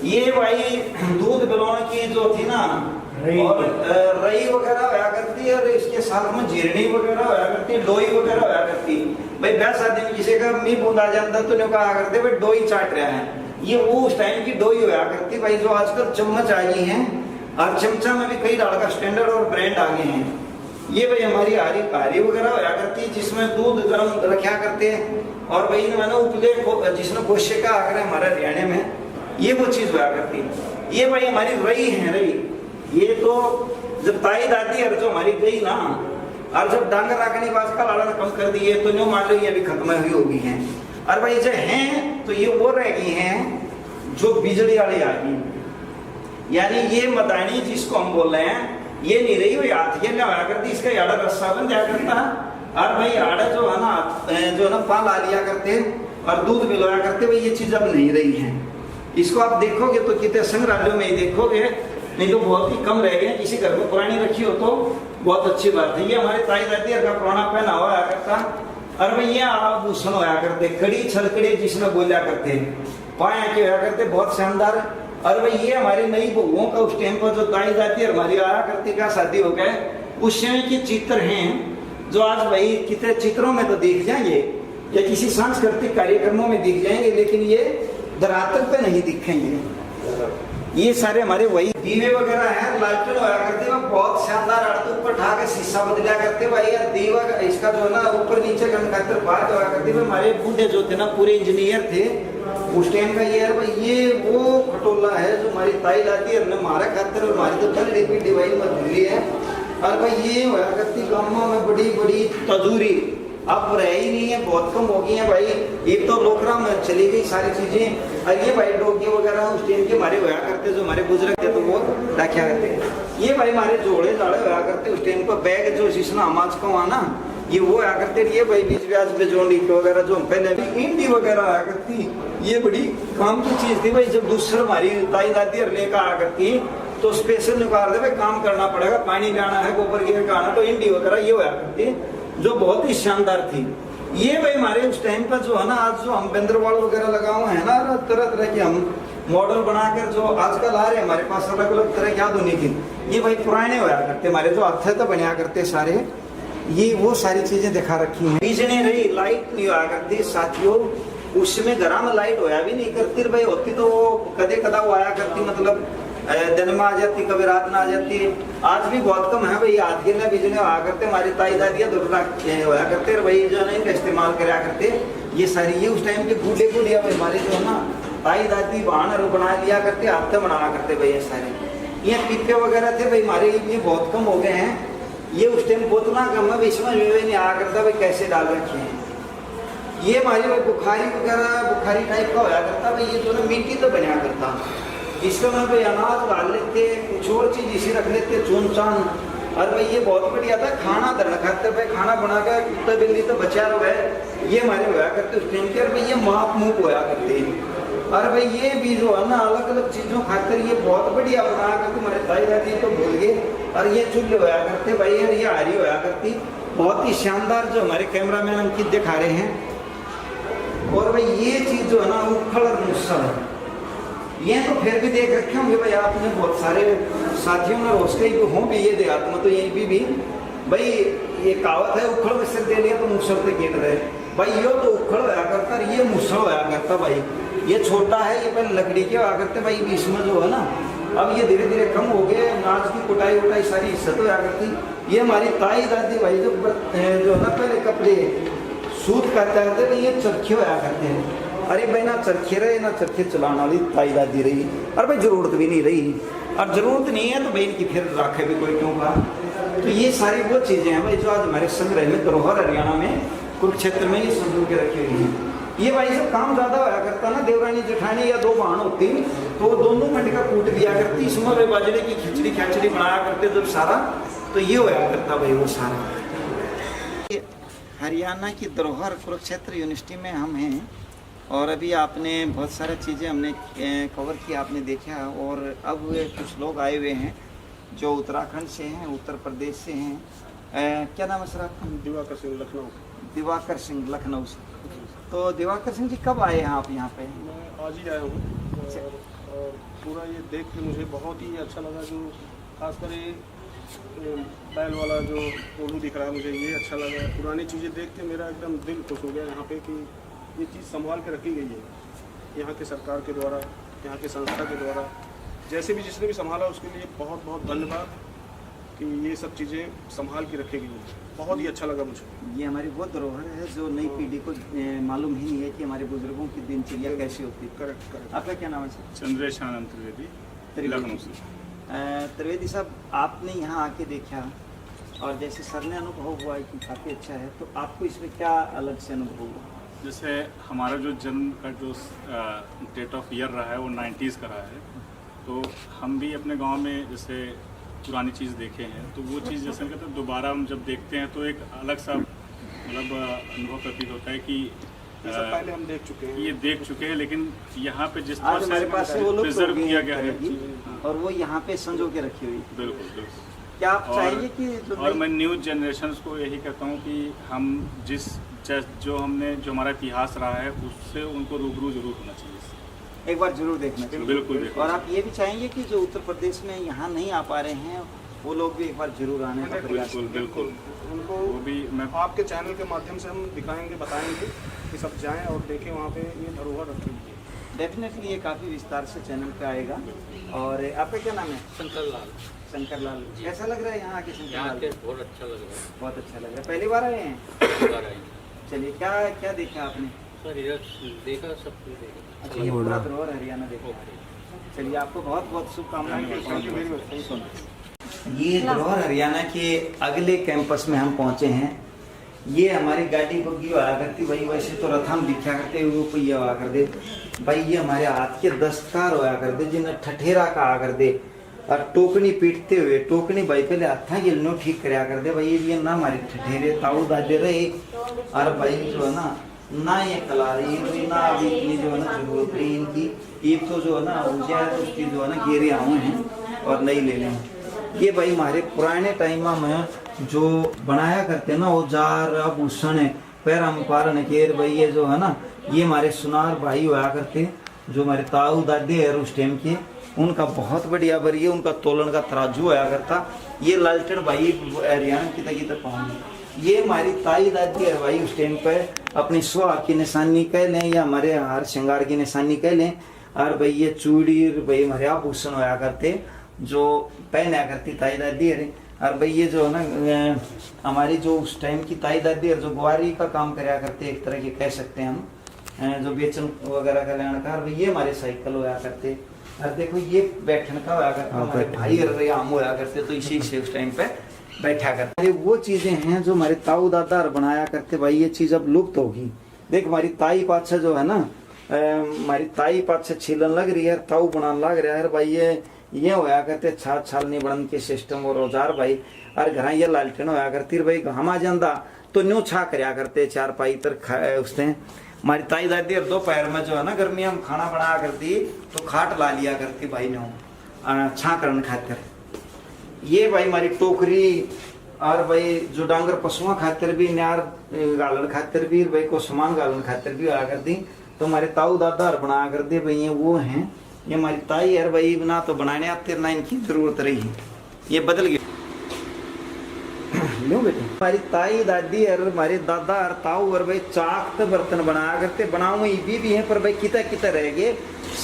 ये भाई दूध पिलाने की जो थी ना, और रई वगैरह होया करती है, और इसके साथ में जीरनी वगैरह होया करती, डोई वगैरह होया करती। भाई ब्याह शादी में किसी का मी बूंद आ जाता तो कहा करते भाई डोई चाट रहा है। ये वो उस टाइम की डोई होया करती भाई, जो आजकल चम्मच आ गई हैं, और चमचा में भी कई डाल का स्टैंडर्ड और ब्रांड आ गए हैं। ये भाई हमारी हारी वगैरह होया करती है जिसमें दूध गर्म रखा करते हैं। और भाई मैंने उपले जिसने गोश्य का आकर हमारे हरियाणा में ये वो चीज होया करती है। ये भाई हमारी रई है, रई ये तो जब ताई दादी और जो हमारी गई ना, और जब डांगर राखने बाज का लाड़ा कम कर दिए तो न्यू मान लो ये भी खत्म हुई होगी हैं। और भाई जो हैं तो ये वो रह गई हैं जो बिजली वाली आ गई, यानी ये मदानी जिसको हम बोल रहे हैं ये नहीं रही, वो हाथ के लगा करती, इसका याड़ा रस्सा बन जाया करता। और भाई आड़ा जो है ना पाल आ लिया करते और दूध पिलाया करते, भाई ये चीज अब नहीं रही है। इसको आप देखोगे तो कितने संग्रहालयों में ही देखोगे, नहीं तो बहुत ही कम रह गए। किसी घर में पुरानी रखी हो तो बहुत अच्छी बात है। ये हमारे ताई दादी का पुराना पहना हुआ करता। और भाई ये आभूषण होया करते, कड़ी छलकड़ी जिसमें बोलिया करते, पाया के होया करते बहुत शानदार। और भाई ये हमारी नई बहुओं का उस टाइम पर जो ताई दादी हमारी आया करती का शादी हो गए उस समय के चित्र हैं जो आज भाई कितने चित्रों में तो दिख जाएंगे या किसी सांस्कृतिक कार्यक्रमों में दिख जाएंगे, लेकिन ये धरातल पे नहीं दिखेंगे। ये सारे हमारे वही दीवे वगैरह हैं, लालटेन होया करते हैं बहुत शानदार। अर्थ ऊपर उठा के शीशा बदला करते भाई यार, दीवा इसका जो है ना ऊपर नीचे करने खातिर बात होया करती है। हमारे बूढ़े जो थे ना पूरे इंजीनियर थे उस टाइम का, ये भाई ये वो खटोला है जो हमारी ताई दादी हमने मारा खातिर, और हमारी तो चल रही डिवाइस मजबूरी है। और भाई ये होया करती गाँवों में बड़ी बड़ी तजूरी अब रह ही नहीं है, बहुत कम हो गई है भाई। एक तो लोकरा में चली गई सारी चीजें। और ये भाई डोगे वगैरह उस टाइम के हमारे होया करते, जो हमारे बुजुर्ग थे तो वो रखा करते। ये भाई हमारे जोड़े जाड़े होया करते उस टाइम पर, बैग जो जिसना हमाज को आना ये वो आया करते। ये भाई बीच ब्याज बेजोड़ी वगैरह जो हम पहले भी इंडी वगैरह आया करती, ये बड़ी काम की चीज थी भाई। जब दूसरा हमारी दाई दादी लेकर आया करती तो स्पेशल निकाल दे भाई काम करना पड़ेगा, पानी लाना है, गोबर गिर का आना, तो इंडी वगैरह ये होया करती जो बहुत ही शानदार थी। ये भाई हमारे उस टाइम पर जो है ना, आज जो हम बेंद्रवाल वगैरह लगा हुए हैं ना, तरह तरह के हम मॉडल बनाकर जो आजकल आ रहे हैं हमारे पास अलग अलग तरह की आधुनिक, ये भाई पुराने होया करते हमारे जो हाथ तो बनाया करते सारे। ये वो सारी चीजें दिखा रखी हैं। बीच नहीं रही, लाइट नहीं होया करती साथियों, उसमें घर में लाइट होया भी नहीं करती भाई। होती तो वो कदे कदा वो आया करती, मतलब दिन में आ जाती, कभी रात में आ जाती। आज भी बहुत कम है भाई, आज के बिजली आया करते हमारी ताई दादियाँ होया करते भाई, जो है इनका इस्तेमाल कराया करते। ये सारी ये उस टाइम के बूढ़े बूढ़िया भाई हमारे जो है ना ताई दादी वाहन बना लिया करते, हाथ से बनाया करते भाई। ये सारे ये पीपे वगैरह थे भाई हमारे, ये बहुत कम हो गए हैं। ये उस टाइम बोतना कम है, इसमें नहीं आया करता भाई कैसे डाल रखे हैं। ये हमारी भाई बुखारी वगैरह बुखारी टाइप का होया करता भाई, ये जो ना मिट्टी तो बनाया करता, इसमें भाई अनाज डाल लेते, कुछ और चीज इसी रख लेते, चून चान। और भाई ये बहुत बढ़िया था, खाना धरना खाते भाई, खाना बना कर कुत्ता बिल्ली तो बचा रहा है, ये हमारे होया करते उस टाइम के। और भाई ये माप मूप होया करते। और भाई ये भी जो है ना अलग अलग चीजों खाकर ये बहुत बढ़िया बना करते हमारे दाई दादी तो भूल गए। और ये चूल्हे होया करते भाई, और ये हारी होया करती बहुत ही शानदार, जो हमारे कैमरा मैन अंकित दिखा रहे हैं। और भाई ये चीज जो है ना उखड़ और मुसल, ये तो फिर भी देख रखे होंगे भाई आपने, बहुत सारे साथियों ने रोस्टे हों भी ये देहात में, तो ये भी भाई ये कहावत है उखड़ में सिर दे लिया तो मुसल से गिर रहे भाई। ये तो उखड़ होया करता, ये मुसल होया करता भाई। ये छोटा है, ये पहले लकड़ी के होया करते भाई, बीच में जो है ना अब ये धीरे धीरे कम हो गए। अनाज की कुटाई उटाई सारी इज्जत होया करती। ये हमारी ताई दादी भाई जो है ना पहले कपड़े सूत करते थे, ये चरखे होया करते हैं। अरे भाई ना चरखे रहे ना चरखे चलाने वाली ताई दादी रही, और भाई जरूरत भी नहीं रही, और जरूरत नहीं है तो भाई इनकी फिर राखे भी कोई क्यों का। तो ये सारी वो चीजें हैं भाई जो आज हमारे संग्रह में धरोहर हरियाणा में कुरुक्षेत्र में ये संजो के रखी हुई है। ये भाई सब काम ज्यादा होया करता ना, देवरानी जेठानी या दो बहन होती तो दोनों खंड का कूट दिया करती, इसमें भाई बाजरे की खिचड़ी खिचड़ी बनाया करते जब सारा, तो ये होया करता भाई वो सारा। हरियाणा की धरोहर कुरुक्षेत्र यूनिवर्सिटी में हम हैं, और अभी आपने बहुत सारी चीज़ें हमने कवर की, आपने देखा। और अब कुछ लोग आए हुए हैं जो उत्तराखंड से हैं, उत्तर प्रदेश से हैं। क्या नाम है सर आपका? दिवाकर सिंह, लखनऊ। दिवाकर सिंह, लखनऊ से। तो दिवाकर सिंह जी कब आए हैं आप यहाँ पे? मैं आज ही आया हूँ, और पूरा ये देख के मुझे बहुत ही अच्छा लगा। जो खासकर ये बैल वाला जो कोलू दिख रहा है, मुझे ये अच्छा लगा। पुरानी चीज़ें देख के मेरा एकदम दिल खुश हो गया यहाँ पे कि ये चीज़ संभाल के रखी गई है यहाँ के सरकार के द्वारा, यहाँ के संस्था के द्वारा। जैसे भी जिसने भी संभाला उसके लिए बहुत बहुत धन्यवाद। कि ये सब चीज़ें संभाल के रखेगी। बहुत ही अच्छा लगा मुझे। ये हमारी वो धरोहर है जो नई पीढ़ी को मालूम ही नहीं है कि हमारे बुजुर्गों की दिनचर्या कैसी होती है। Correct correct. आपका क्या नाम है सर? चंद्रेश आनंद त्रिवेदी, लखनऊ से। त्रिवेदी साहब, आपने यहाँ आके देखा और जैसे सर ने अनुभव हुआ है कि काफ़ी अच्छा है, तो आपको इसमें क्या अलग से अनुभव हुआ? जैसे हमारा जो जन्म का जो डेट ऑफ ईयर रहा है वो 90s का रहा है, तो हम भी अपने गांव में जैसे पुरानी चीज़ देखे हैं, तो वो चीज़ जैसे कहते हैं दोबारा हम जब देखते हैं तो एक अलग सा मतलब अनुभव प्रतीत होता है कि ये सब पहले हम देख चुके हैं। ये देख चुके हैं, लेकिन यहाँ पे जिस आज हमारे पास से वो लोग प्रिजर्व तो किया गया है। और वो यहाँ पे संजो के रखी हुई। बिल्कुल बिल्कुल। क्या आप चाहेंगे कि जो और मैं न्यू जनरेशन को यही कहता हूँ कि हम जो हमारा इतिहास रहा है उससे उनको रूबरू जरूर होना चाहिए, एक बार जरूर देखना चाहिए। बिल्कुल। और आप ये भी चाहेंगे कि जो उत्तर प्रदेश में यहाँ नहीं आ पा रहे हैं वो लोग भी एक बार जरूर आने का प्रयास बिल्कुल करें। बिल्कुल। उनको वो भी मैं आपके चैनल के माध्यम से हम दिखाएंगे, बताएंगे कि सब जाएं और देखें वहाँ पे ये धरोहर रखी हुई है। डेफिनेटली ये काफ़ी विस्तार से चैनल पे आएगा। और आपका क्या नाम है? शंकर लाल। शंकर लाल। कैसा लग रहा है यहाँ आके शंकर यहाँ लाल? के बहुत अच्छा लग रहा है। बहुत अच्छा लग रहा है। पहली बार आए हैं? पहली बार आई। चलिए, क्या क्या देखा आपने? सर इधर देखा, सब कुछ देखा। अच्छा, ये पूरा धरोहर हरियाणा देखा। चलिए, आपको बहुत बहुत शुभकामनाएं। Thank you very much. ये धरोहर हरियाणा के अगले कैंपस में हम पहुंचे हैं। ये हमारी गाड़ी बग्गी आया करती भाई, वैसे तो रथम दिखा करते वो पहिया हुआ कर दे भाई, ये हमारे हाथ के दस्तकार होया कर दे जिन्हें ठठेरा कहा कर दे, और टोकनी पीटते हुए टोकनी भाई पहले हाथा गिलनो ठीक कराया कर दे भाई, ये ना हमारे ठठेरे ताऊ दादे रहे। और भाई जो है ना ये कला रही ना अभी इतनी जो है ना जरूरत रही इनकी, एक तो जो है ना ऊर्जा है तो उसकी जो है ना घेरे आए हैं और नई ले लें। ये भाई हमारे पुराने टाइम में जो बनाया करते ना औजार आभूषण पैरा मुपारण केर भाई, ये जो है ना ये हमारे सुनार भाई हुआ करते जो हमारे ताऊ दादे है उस टाइम के, उनका बहुत बढ़िया बरिए उनका तोलन का तराजू होया करता। ये लालटेन भाई हरियाणा की तक पहुंच, ये हमारी ताई दादी है भाई उस टाइम पे अपनी सुहाग की निशानी कह लें या हमारे हार श्रृंगार की निशानी कह लें। और भाई ये चूड़ी भाई हमारे आभूषण होया करते जो पहना करती ताई दादी है। और भाई ये जो है ना हमारी जो उस टाइम की ताई दादी है जो गुआरी का काम कराया करते, एक तरह के कह सकते हैं हम, जो बेचन वगैरह का लेने का। भाई ये हमारे साइकिल होया करते। और देखो ये बैठन का होया करता, हमारे भाई आम होया करते तो इसी से उस टाइम पे बैठा करते। वो चीजें हैं जो हमारे ताऊ दादा बनाया करते भाई, ये चीज अब लुप्त होगी। देख हमारी ताई पाछे जो है ना हमारी ताई पाछे छीलन लग रही है, ताऊ बनाने लग रहा है भाई, ये होया करते छाल छालनी बनन के सिस्टम और औजार भाई। और घर ये लालटेन होया करती भाई, घामा जाता तो न्यू छा करया करते चार पाई तर उसने। हमारी ताई दादी और दोपहर में जो है ना गर्मियों में खाना बनाया करती तो खाट ला लिया करती भाई ने छा करने खातिर। ये भाई हमारी टोकरी और भाई जो डांगर पशुओं खातिर भी न्यार गालन खातिर भी भाई को सामान गालन खातिर भी आया करती। तो हमारे ताऊ दादा बनाया करते भाई, ये वो हैं। ये हमारी ताई है भाई, ना तो बनाने आते ना इनकी जरूरत रही, ये बदल गया। लो बेटे, हमारी ताई दादी और हमारे दादा और ताऊ और भाई चाक तो बर्तन बनाया करते, बनाओ ये भी है पर भाई किता किता रह गए,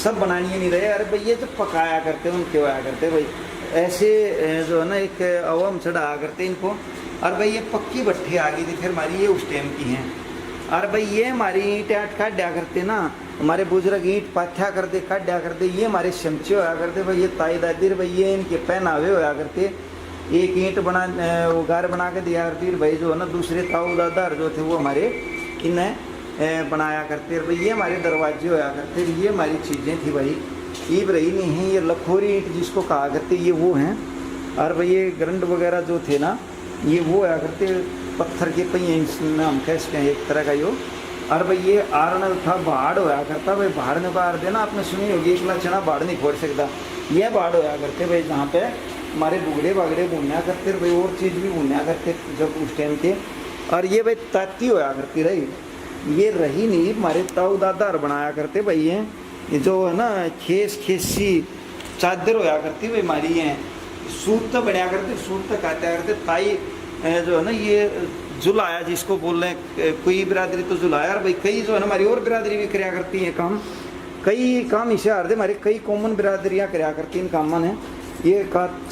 सब बनाने नहीं रहे। अरे भाई ये तो पकाया करते उनके आया करते भाई, ऐसे जो है ना एक अवम चढ़ाया करते इनको। और भाई ये पक्की भट्ठी आ गई थी फिर हमारी, ये उस टाइम की हैं। और भाई ये हमारी ईंट आट काटा करते ना, हमारे बुजुर्ग ईंट पाथ्या करते काटा करते, ये हमारे शमचे होया करते भाई, ये ताई दादी भाई ये इनके पहनावे होया करते। एक ईंट बना वो गार बना के दिया करती भाई, जो है ना दूसरे ताऊ दादा जो थे वो हमारे इन्हें बनाया करते भाई। ये हमारे दरवाजे होया करते, ये हमारी चीज़ें थी भाई, ईब रही नहीं है। ये लखोरी ईंट जिसको कहा करते ये वो हैं। और भाई ये ग्रंड वगैरह जो थे ना ये वो होया करते पत्थर के पहिए हम कह सकते हैं एक तरह का यो। और भाई ये आरण था भाड़ होया करता भाई, भाड़ में बाहर देना आपने सुनी होगी, एक लक्षणा भाड़ नहीं फोड़ सकता। ये भाड़ होया करते भाई जहाँ पे हमारे बुगड़े बागड़े बुनया करते भाई, और चीज़ भी बुनया करते जब उस टाइम के। और ये भाई ताती होया करती रही, ये रही नहीं हमारे ताऊ दादा बनाया करते भाई। ये जो है ना खेसी चादर होया करती भाई हमारी, ये सूत तो बनाया करते, सूत तो काटा करते। ताई जो है ना ये जुलाया जिसको बोल रहे हैं, कोई बिरादरी तो जुलाया और भाई कई जो है ना हमारी और बिरादरी भी कराया करती है काम, कई काम इसे हार दे हमारे कई कॉमन बिरादरियाँ कराया करती इन कामों ने। ये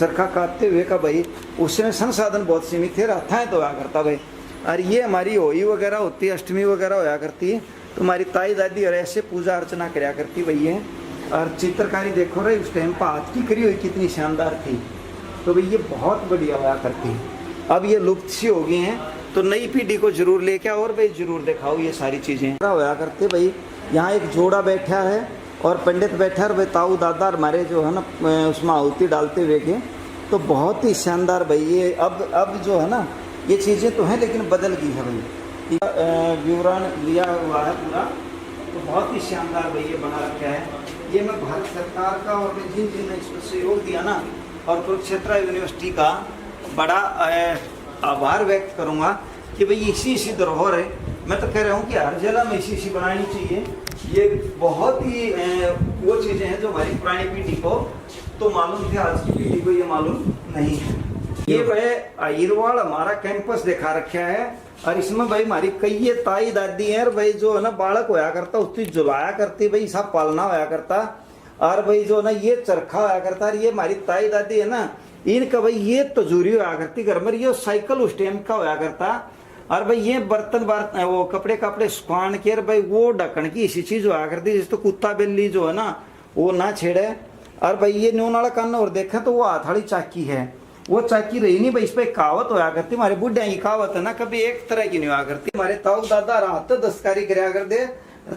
चरखा काटते हुए का भाई उस समय संसाधन बहुत सीमित थे, राथा तो हुआ करता भाई। और ये हमारी होली वगैरह होती है, अष्टमी वगैरह होया करती है, तो हमारी ताई दादी और ऐसे पूजा अर्चना कराया करती भई है। और चित्रकारी देखो रहे उस टाइम पर हाथ की करी हुई कितनी शानदार थी, तो भाई ये बहुत बढ़िया हुआ करती। अब ये लुप्त सी हो गई हैं, तो नई पीढ़ी को जरूर लेके आओ और भाई जरूर दिखाओ ये सारी चीज़ें होया करते भाई। यहाँ एक जोड़ा बैठा है और पंडित बैठा है, भाई ताऊ दादा हमारे जो है ना उसमें आहुति डालते हुए के, तो बहुत ही शानदार भाई। ये अब जो है ना ये चीज़ें तो हैं लेकिन बदल गई है भाई। विवरण लिया हुआ है पूरा, तो बहुत ही शानदार भाई ये बना रखा है। ये मैं भारत सरकार का और जिन जिन ने इसमें सहयोग दिया ना, और कुरुक्षेत्र यूनिवर्सिटी का बड़ा आभार व्यक्त करूँगा कि भाई इसी धरोहर है। मैं तो कह रहा हूँ कि हर जगह में इसी बनानी चाहिए। ये बहुत ही वो चीज़ें हैं जो हमारी पुरानी पीढ़ी को तो मालूम थे, आज की पीढ़ी को ये मालूम नहीं है। ये भाई आयरवाड़ हमारा कैंपस दिखा रखा है, और इसमें भाई हमारी कई ताई दादी हैं, भाई जो है ना बालक होया करता उसकी जुलाया करती भाई, सब पालना होया करता। और भाई जो ना ये चरखा होया करता, और ये हमारी ताई दादी है ना इनका भाई ये तजूरी होया करती घर में। ये साइकिल उस टाइम का होया करता, और भाई ये बर्तन वो कपड़े सुखान के भाई वो ढक्कन की इसी चीज होया करती, जिस तो कुत्ता बिल्ली जो है ना वो ना छेड़े। और भाई ये न्यून वाला कान और देखा तो वो हाथाड़ी चाकी है, वो चाकी रही नहीं भाई। इस पर कहावत होया करती, हमारे बुढ़िया की कहावत है ना, कभी एक तरह की नहीं होया करती। हमारे ताऊ दादा रात दस्तकारी कराया कर दे,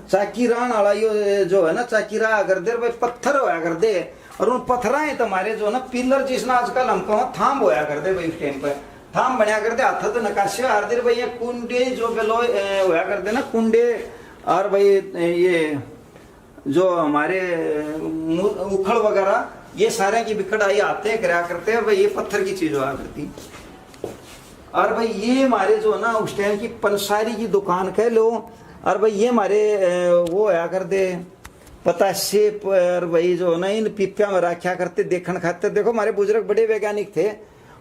चाकी रान वाला ये जो है ना चाकी रहा कर दे भाई, पत्थर होया कर दे। और उन पत्थर तो हमारे जो ना पिलर जिसना आजकल हमको थाम होया कर दे भाई, उस टाइम पर थाम बनया करते, हाथ तो नकाशे हार दे भाई। ये कुंडे जो बेलो होया करते ना कुंडे, और भाई ये जो हमारे उखड़ वगैरह ये सारे की भी कढ़ाई आते कराया करते हैं भाई, ये पत्थर की चीज हुआ करती। और भाई ये हमारे जो है ना उस टाइम की पंसारी की दुकान कह लो, और भाई ये हमारे वो आया करते पताशे पर भाई जो है ना इन पीपिया में रखा करते देखने खाते। देखो हमारे बुजुर्ग बड़े वैज्ञानिक थे,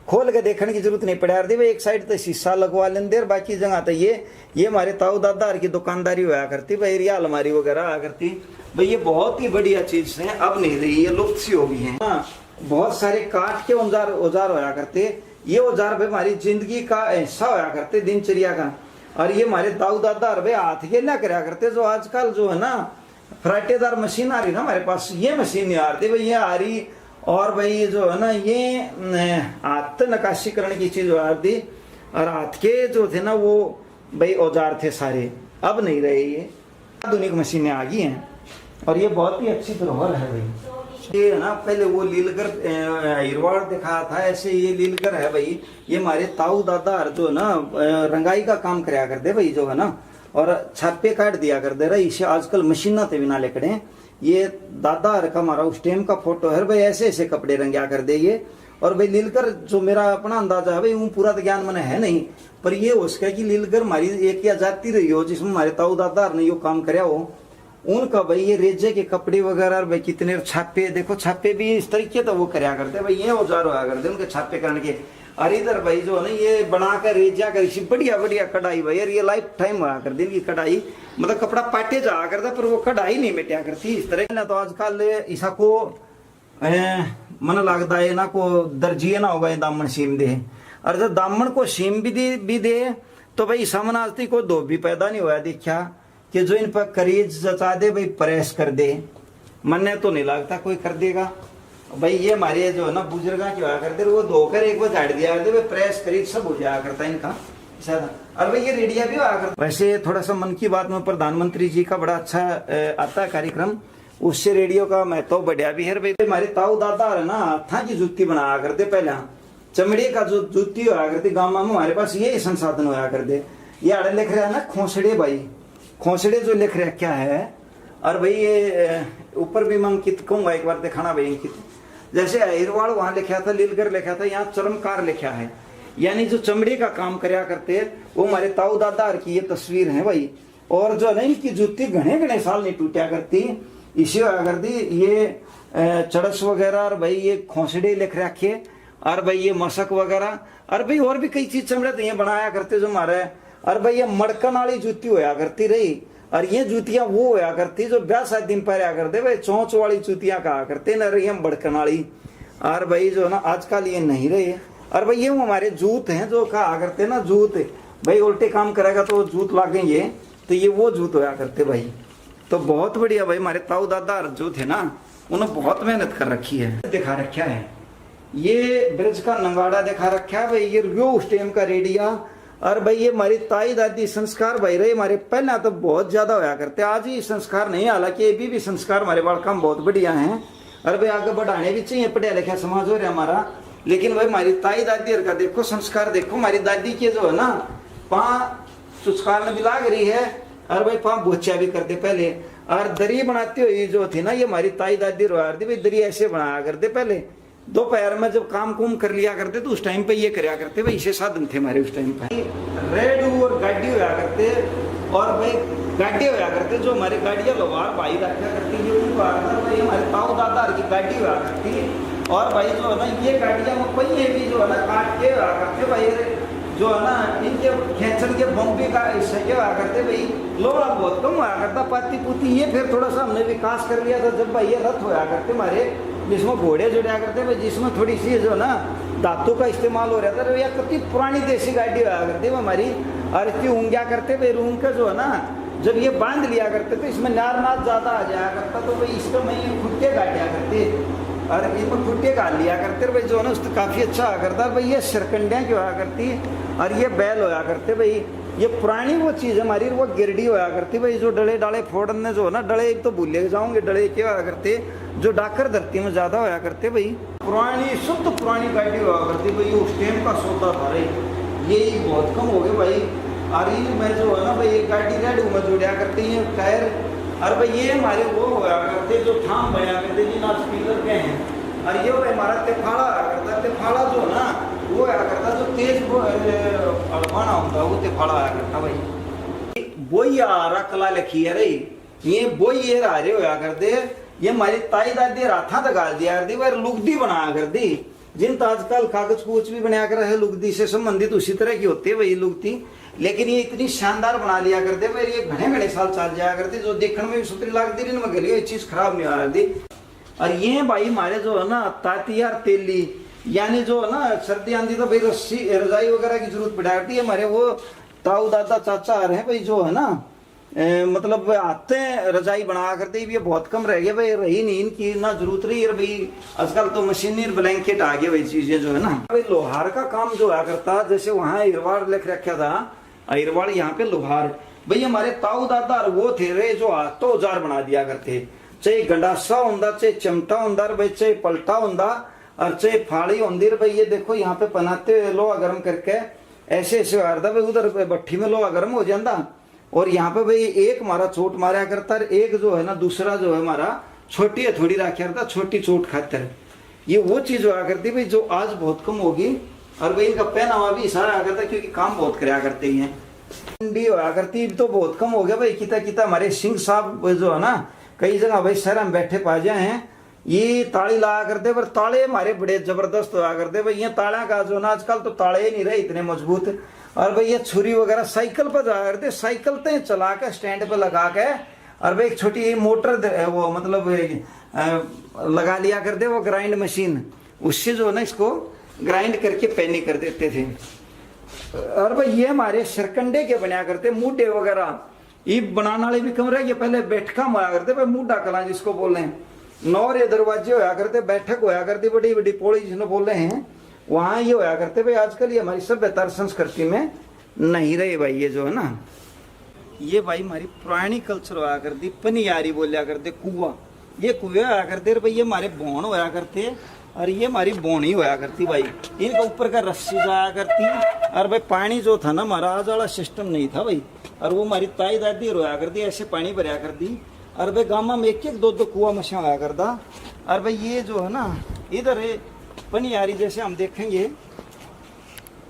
खोल के देखने की जरूरत नहीं पड़ा भाई, एक साइड तो शीशा लगवा लेंगे, बाकी जगह तो ये हमारे ताऊ दादा की दुकानदारी होया करती भाई, रिया अलमारी वगैरह आया करती भाई। ये बहुत ही बढ़िया चीज है, अब नहीं रही, ये लुप्त सी हो गई है। हाँ, बहुत सारे काठ के औजार होया करते, ये औजार भाई हमारी जिंदगी का हिस्सा होया करते, दिनचर्या का। और ये हमारे दाऊ दादा भाई हाथ के ना कराया करते, जो आजकल जो है ना फराटेदार मशीन आ रही ना हमारे पास, ये मशीन नहीं आ रही भाई, ये आ रही। और भाई जो है ना ये हाथ नक्काशी करने की चीज आ रही, और हाथ के जो थे ना वो भाई औजार थे सारे, अब नहीं रहे, ये आधुनिक मशीनें आ गई हैं। और ये बहुत ही अच्छी धरोहर है भाई। ये है ना पहले वो लीलगर हिरवाड़ दिखाया था, ऐसे ये लीलगर है भाई। ये हमारे ताऊ दादा जो ना रंगाई का काम कराया करते भाई जो है ना, और छापे काट दिया कर दे रहा, इसे आजकल मशीना ते बिना लेकड़े। ये दादा का हमारा उस टाइम का फोटो है भाई, ऐसे ऐसे कपड़े रंगया कर दे ये। और भाई लीलगर जो मेरा अपना अंदाजा है भाई, वो पूरा तो ज्ञान मैंने है नहीं, पर ये उसका कि लीलगर हमारी एक या जाती रही हो जिसमें हमारे ताऊ दादा ने यो काम कराया हो, उनका भाई ये रेजे के कपड़े वगैरह भाई कितने छापे, देखो छापे भी इस तरीके तो वो कराया करते भाई, ये औजार होया करते उनके छापे करने के। और इधर भाई जो है ना ये बनाकर रेजा कर बढ़िया बढ़िया कढ़ाई भाई, यार ये लाइफ टाइम होया कर दिन की कढ़ाई, मतलब कपड़ा पाटे जा करता पर वो कढ़ाई नहीं मिटा करती इस तरह ना। तो आजकल ऐसा को मन लगता है ना को दर्जिए ना होगा दामन सीम दे, और जब दामन को सीम भी दे तो भाई सामनास्ती को दो भी पैदा नहीं होया देखा कि जो इन पर करीज जचा दे भाई प्रेस कर दे, मन तो नहीं लगता कोई कर देगा भाई। ये हमारे जो है ना बुजुर्गा की होया करते, वो धोकर एक बार झाड़ दिया करते, प्रेस करीज सब हो जाया करता इनका शायद। और भाई ये रेडिया भी होया करता। वैसे थोड़ा सा मन की बात में प्रधानमंत्री जी का बड़ा अच्छा आता है कार्यक्रम, उससे रेडियो का महत्व बढ़िया भी है भाई। हमारे ताऊ दादा है ना हाथा की जूती बनाया करते, पहले चमड़े का जो जूती होया करती गाँव में, हमारे पास ये संसाधन होया करते। ये आड़े लिख रहा है ना खोसड़े भाई, खोसड़े जो लिख रहा क्या है। और भाई ये ऊपर भी मैं अंकित कहूंगा एक बार दिखाना भाई अंकित, जैसे हिरवाड़ वहां लिखा था, लीलगर लिखा था, यहाँ चरमकार लिखा है, यानी जो चमड़े का काम कराया करते वो हमारे ताऊ दादा की ये तस्वीर है भाई। और जो नहीं इनकी जूती घने घने साल नहीं टूटा करती, इसी करती ये चड़स वगैरह, और भाई ये खोसड़े लिख रखे, और भाई ये मशक वगैरह, और भाई और भी कई चीज चमड़े तो ये बनाया करते जो हमारे। और भाई ये मड़कन वाली जूती होया करती रही, और ये जूतियां वो होया करती जो ब्याह शादी दिन पहना करते भाई, चौंच वाली जूतियां कहा करते न रही हम बड़कन वाली। और भाई जो है ना आजकल ये नहीं रहे। और भाई ये हमारे जूत हैं जो कहा करते ना जूत भाई उल्टे काम करेगा तो जूत लागेंगे, तो ये वो जूत होया करते भाई। तो बहुत बढ़िया भाई, हमारे ताऊ दादा जो थे ना उन्होंने बहुत मेहनत कर रखी है। दिखा रखा है ये ब्रिज का नंगाड़ा दिखा रखा है भाई, ये रियो उस टाइम का रेडिया। और भाई ये हमारी ताई दादी संस्कार भाई रहे हमारे पहले तो बहुत ज्यादा होया करते, आज ही संस्कार नहीं, हालांकि ये भी संस्कार हमारे बालका में बहुत बढ़िया हैं। और भाई आगे बढ़ाने भी चाहिए, पढ़ा लिखा समाज हो रहा हमारा। लेकिन भाई हमारी ताई दादी का देखो संस्कार, देखो हमारी दादी के जो है ना पाँ संस्कार भी लाग रही है, और भाई पाँ बोचा भी करते पहले। और दरी बनाते हुए जो थी ना ये हमारी ताई दादी रोया करती भाई, दरी ऐसे बनाया करते पहले। दोपहर में जब काम कुम कर लिया करते तो उस टाइम पे ये करया करते भाई, इसे साधन थे हमारे उस टाइम पे। रेड और गाड़ी होया करते, और भाई गाड़ी होया करते जो हमारी गाड़ियाँ लोहार भाई रखा करती है भाई हमारे ताऊ दादा की गाड़ी होया करती। और भाई जो है ना ये गाड़ियाँ पहिए भी जो है ना काट के होया करते भाई, जो है ना इनके खेचन के बम्बे का इससे क्या हुआ करते भाई, लोहा बहुत कम हुआ करता, पाती पुती। ये फिर थोड़ा सा हमने विकास कर लिया था जब भाई ये रथ होया करते हमारे, जिसमें घोड़े जुड़ा करते भाई, जिसमें थोड़ी सी जो है ना धातु का इस्तेमाल हो रहा था। यह कितनी पुरानी देसी गाड़ी हुआ करती है हमारी। और इतनी ऊँगिया करते भाई रूम का जो है ना जब ये बांध लिया करते तो इसमें नारनाथ ज्यादा आ जाया करता, तो भाई इसको मैं खुट्टे काटा करते और इसमें खुट्टे काट लिया करते भाई, जो है ना उसको काफ़ी अच्छा हुआ करता भाई। ये सरकंडियाँ क्यों हुआ करती और ये बैल होया करते भाई, ये पुरानी वो चीज़ हमारी वो गिरडी होया करती भाई, जो डले डाले फोड़ने जो है ना, डले एक तो भूले जाओगे, डले क्या होया करते जो डाकर धरती में ज़्यादा होया करते भाई। पुरानी शुद्ध पुरानी गाड़ी हुआ करती भाई, उस टाइम का सौदा था रे, यही बहुत कम हो गए भाई। और ये मैं जो है ना भाई एक गाड़ी रेड में जुड़ा करते हैं टायर, और भाई ये हमारे वो होया करते जो थाम बया करते जी ना स्पीकर के हैं। और ये भाई हमारा तिफाड़ा आया करता, तिफाड़ा जो है ना वो आया करता जो तेज अड़वाना होता वो तिफाड़ा आया करता भाई। बोई आरा कला लिखी है रही, ये बोई ये रारे होया करते, ये हमारी ताई दादी राथा तक गाल दिया करती भाई, लुगदी बनाया करती। जिन आजकल कागज कुछ भी बनाया कर है लुगदी से संबंधित उसी तरह की होती है भाई लुगदी, लेकिन ये इतनी शानदार बना लिया करते भाई, ये घने घने साल चल जाया करते, जो देखने में भी सुतरी लगती रही मगर ये चीज खराब नहीं आ रही। और ये भाई हमारे जो है ना तातियार तेली, यानी जो है ना सर्दी आंधी तो भाई रस्सी रजाई वगैरह की जरूरत पड़ा करती है। हमारे वो ताऊ दादा चाचा आ रहे हैं भाई जो है ना मतलब आते हैं रजाई बना करते ही, ये बहुत कम रह गए भाई, रही नहीं इनकी ना जरूरत रही है भाई। आजकल तो मशीनी ब्लैंकेट आ गए भाई चीजें जो है ना भाई। लोहार का काम जो आ करता, जैसे वहाँ इरवाड़ लिख रखा था, इरवाड़ यहाँ पे लोहार भाई हमारे ताऊ दादा वो थे रे जो हाथों औजार बना दिया करते, चाहे गंडासा होंदा, चाहे चिमटा होंदा भाई, चाहे पलटा होंदा और चाहे फाड़ी होंदी भाई। ये देखो यहाँ पे बनाते हुए लोहा गर्म करके ऐसे ऐसे हारदा भाई, उधर भट्ठी में लोहा गर्म हो जाता, और यहाँ पे भाई एक हमारा चोट मारा करता, एक जो है ना दूसरा जो है हमारा छोटी हथौड़ी रखा करता, छोटी चोट खातर। ये वो चीज हुआ करती भाई जो आज बहुत कम होगी। और भाई इनका पहनावा भी इशारा करता क्योंकि काम बहुत कराया करते हैं। ठंडी हुआ करती तो बहुत कम हो गया भाई, किता किता हमारे सिंह साहब जो है ना कई जगह भाई शहर में बैठे पा जाए हैं, ये ताली लाया करते, पर ताले हमारे बड़े जबरदस्त हुआ करते भाई। ये ताला का जो ना आजकल तो ताले ही नहीं रहे इतने मजबूत। और भाई ये छुरी वगैरह साइकिल पर जाया करते, साइकिल ते चला के स्टैंड पे लगा के, और भाई एक छोटी मोटर वो मतलब लगा लिया करते, वो ग्राइंड मशीन, उससे जो है ना इसको ग्राइंड करके पैनी कर देते थे। और भाई ये हमारे सरकंडे के बनाया करते, मुड्डे वगैरह ये बनाने वाले भी कम रह गए, पहले बैठका माया करते भाई, मुड्डा कला जिसको बोल रहे हैं, नौर ये दरवाजे होया करते, बैठक होया करती, बड़ी बड़ी पोड़ी जिसको बोल रहे हैं, वहां ये होया करते भाई। आजकल ये हमारी सभ्यता संस्कृति में नहीं रहे भाई, ये जो है ना ये भाई हमारी पुरानी कल्चर होया करती, पनियारी बोलिया करते, कुआ, ये कुएं होया करते भाई, ये हमारे बोन होया करते, और ये हमारी बोनी होया करती भाई, इनके ऊपर का रस्सी जाया करती। और भाई पानी जो था ना हमारा आज वाला सिस्टम नहीं था भाई, और वो हमारी ताई दादी रोया करती, ऐसे पानी भरया करती। और भाई गाँव में एक एक दो दो कुआ मछा होया करता। और भाई ये जो है ना इधर पनियारी जैसे हम देखेंगे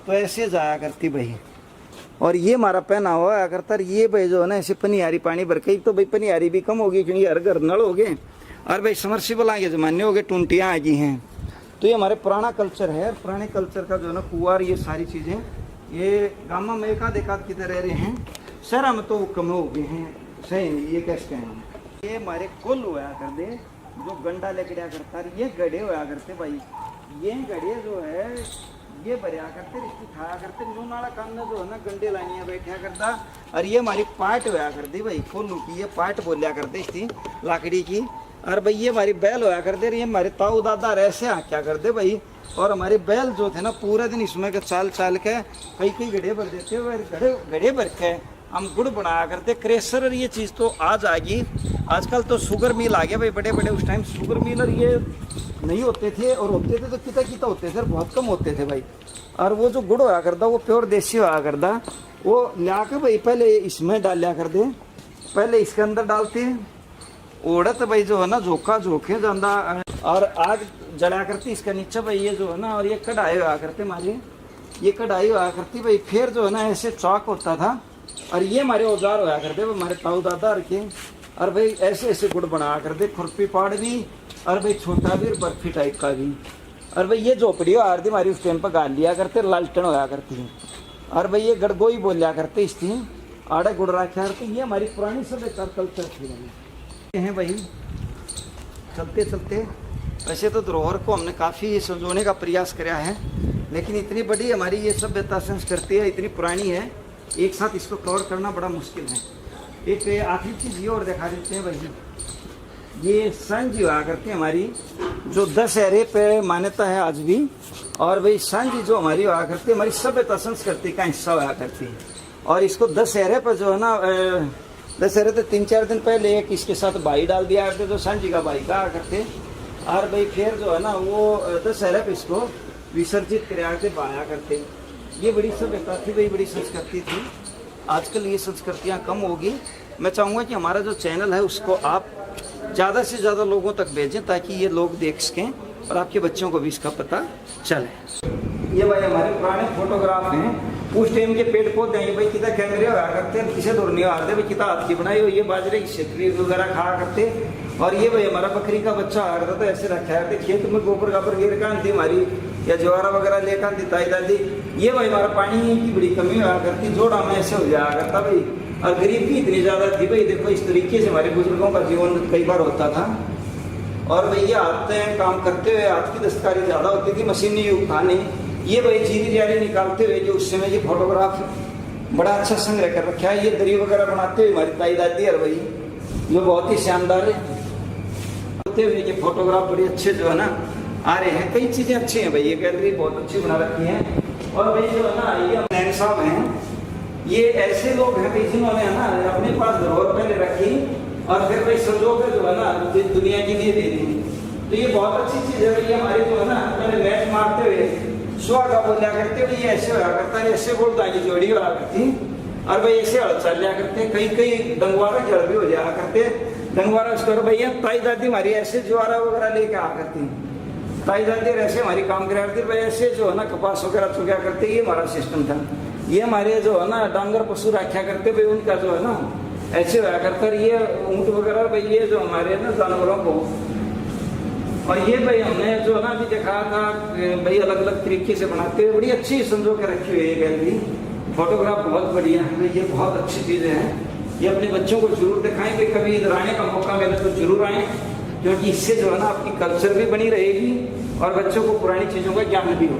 तो ऐसे जाया करती भाई, और ये हमारा पहनावा आया करता। ये भाई जो है ना ऐसे पनियारी पानी भर के, तो भाई पनियारी भी कम होगी क्योंकि हर घर नल हो गए, और भाई समरसिबल आगे जमाने हो गए, टूंटियाँ आ गई हैं। तो ये हमारे पुराना कल्चर है, पुराने कल्चर का जो है ना कुआर ये सारी चीज़ें, ये गाँव में एक आध किधर रह रहे हैं, शहर में तो कम हो गए हैं, सही नहीं ये कैसे कहें। ये हमारे कुल होया करते जो गंडा लेके करता, ये गड्ढे होया करते भाई, ये घड़े जो है ये भरिया करते रिश्ते खाया करते नून वाला काम में जो है ना गंडे लानिया बैठा करता। और ये हमारी पाट होया करती भाई खोलू की, ये पाट बोलिया करते इसकी लाकड़ी की। और भाई ये हमारी बैल होया करते, ये हमारे ताऊ दादा ऐसे क्या करते भाई। और हमारे बैल जो थे ना पूरा दिन इसमें के चाल चाल के कई घड़े भर देते, घड़े भर के हम गुड़ बनाया करते क्रेशर। और ये चीज़ तो आज आ गई, आजकल तो शुगर मिल आ गया भाई बड़े बड़े। उस टाइम शुगर मिल और ये नहीं होते थे, और होते थे तो किता होते थे, बहुत कम होते थे भाई। और वो जो गुड़ होया करता वो प्योर देसी होया करता, वो ला के भाई पहले इसमें डाल लिया कर दे, पहले इसके अंदर डालते ओढ़त भाई जो है ना झोंका झोंके ज्यादा। और आग जला करती इसके नीचे भाई ये जो है ना। और ये कढ़ाई हुआ करते हमारे, ये कढ़ाई हुआ करती भाई। फिर जो है ना ऐसे चौक होता था, और ये हमारे औजार होया करते हमारे ताऊ दादा के। और भाई ऐसे ऐसे गुड़ बनाया करते, खुरपी पाड़ भी, और भाई छोटा भी और बर्फी टाइप का भी। और भाई ये झोपड़ी आरती हमारी उस टाइम पर गाल लिया करते, लालटन होया करती है। और भाई ये गड़गोई बोलिया करते इसकी, आड़ा गुड़ रखा करते। ये हमारी पुरानी सभ्यता कल्चर थी हैं भाई। चलते चलते वैसे तो धरोहर को हमने काफ़ी संजोने का प्रयास किया है, लेकिन इतनी बड़ी हमारी ये सभ्यता संस्कृति है, इतनी पुरानी है, एक साथ इसको कवर करना बड़ा मुश्किल है। एक आखिरी चीज़ ये और दिखा देते हैं भाई। ये सांझी हुआ करती है हमारी, जो दशहरे पे मान्यता है आज भी। और भाई सांझी जो हमारी हुआ करती है, हमारी सभ्यता संस्कृति का हिस्सा हुआ करती है। और इसको दशहरे पर जो है ना, दशहरे तो 3-4 दिन पहले एक इसके साथ भाई डाल दिया करते, जो सांझी का भाई कहा करते। और भाई फिर जो है ना वो दशहरे पे इसको विसर्जित कराया करते, बहाया करते। ये बड़ी सभ्यता थी भाई, बड़ी संस्कृति थी। आजकल ये संस्कृतियाँ कम होगी। मैं चाहूँगा कि हमारा जो चैनल है उसको आप ज़्यादा से ज़्यादा लोगों तक भेजें, ताकि ये लोग देख सकें और आपके बच्चों को भी इसका पता चले। ये भाई हमारे पुराने फोटोग्राफ हैं, उस टाइम के पेड़ पौधे हैं भाई। कितना कैमरे हुआ करते हैं, किसे दूर नहीं आते भाई, कितना हाथ की बनाई हो। ये बाजरे की शेतरी वगैरह खाया करते। और ये भाई हमारा बकरी का बच्चा आ रहा था, ऐसे रखा करते। खेत में गोबर गाबर गिर का थी हमारी, या ज्वारा वगैरह लेकर थी ताई दादी। ये भाई हमारा पानी की बड़ी कमी हुआ करती, जोड़ा में ऐसे हो जाया करता भाई। और गरीबी इतनी ज़्यादा थी भाई, देखो इस तरीके से हमारे बुजुर्गों का जीवन कई बार होता था। और भाई ये हाथ काम करते हुए हाथ की दस्तकारी ज़्यादा होती थी, मशीनी युग था नहीं। ये भाई जीरी जारी निकालते हुए जो उस समय ये फोटोग्राफ बड़ा अच्छा संग्रह कर रखा है। ये दरी वगैरह बनाते हुए हमारी ताई दादी और भाई जो बहुत ही शानदार होते हुए ये फोटोग्राफ बड़े अच्छे जो है ना आ रहे हैं। कई चीज़ें अच्छी हैं भाई, ये गैलरी बहुत अच्छी बना रखी है। और भाई जो है ना ये नैन साहब हैं, ये ऐसे लोग हैं भाई जिन्होंने है ना अपने पास धरोहर पहले रखी, और फिर भाई संजो के जो है ना दुनिया की नहीं दे दी। तो ये बहुत अच्छी चीज़ है भाई। हमारे जो है ना पहले मैच मारते हुए सुहागा बोलिया करते हुए ये ऐसे होया करता है, ऐसे बोलता है कि जोड़ी होया करती। और भाई ऐसे हल चल लिया करते, कई डंगवारा जड़ भी हो जाया करते। डंगवारा उसको भैया ताई दादी हमारी ऐसे ज्वारा वगैरह लेके आ करती, ताई दादी ऐसे हमारी काम करा करती भाई। ऐसे जो है ना कपास वगैरह चुका करते, ये हमारा सिस्टम था। ये हमारे जो है ना डांगर पशु रखा करते भाई, उनका जो है ना ऐसे होया करता। ये ऊँट वगैरह भाई ये जो हमारे ना जानवरों को। और ये भाई हमने जो है ना अभी देखा था भाई अलग अलग तरीके से बनाते हुए बड़ी अच्छी संजो के रखी हुई है गैलरी। फोटोग्राफ बहुत बढ़िया है भाई, ये बहुत अच्छी चीज़ें हैं। ये अपने बच्चों को जरूर दिखाएं भाई, कभी इधर आने का मौका मिले तो जरूर आएँ, क्योंकि इससे जो है ना आपकी कल्चर भी बनी रहेगी और बच्चों को पुरानी चीज़ों का ज्ञान भी हो।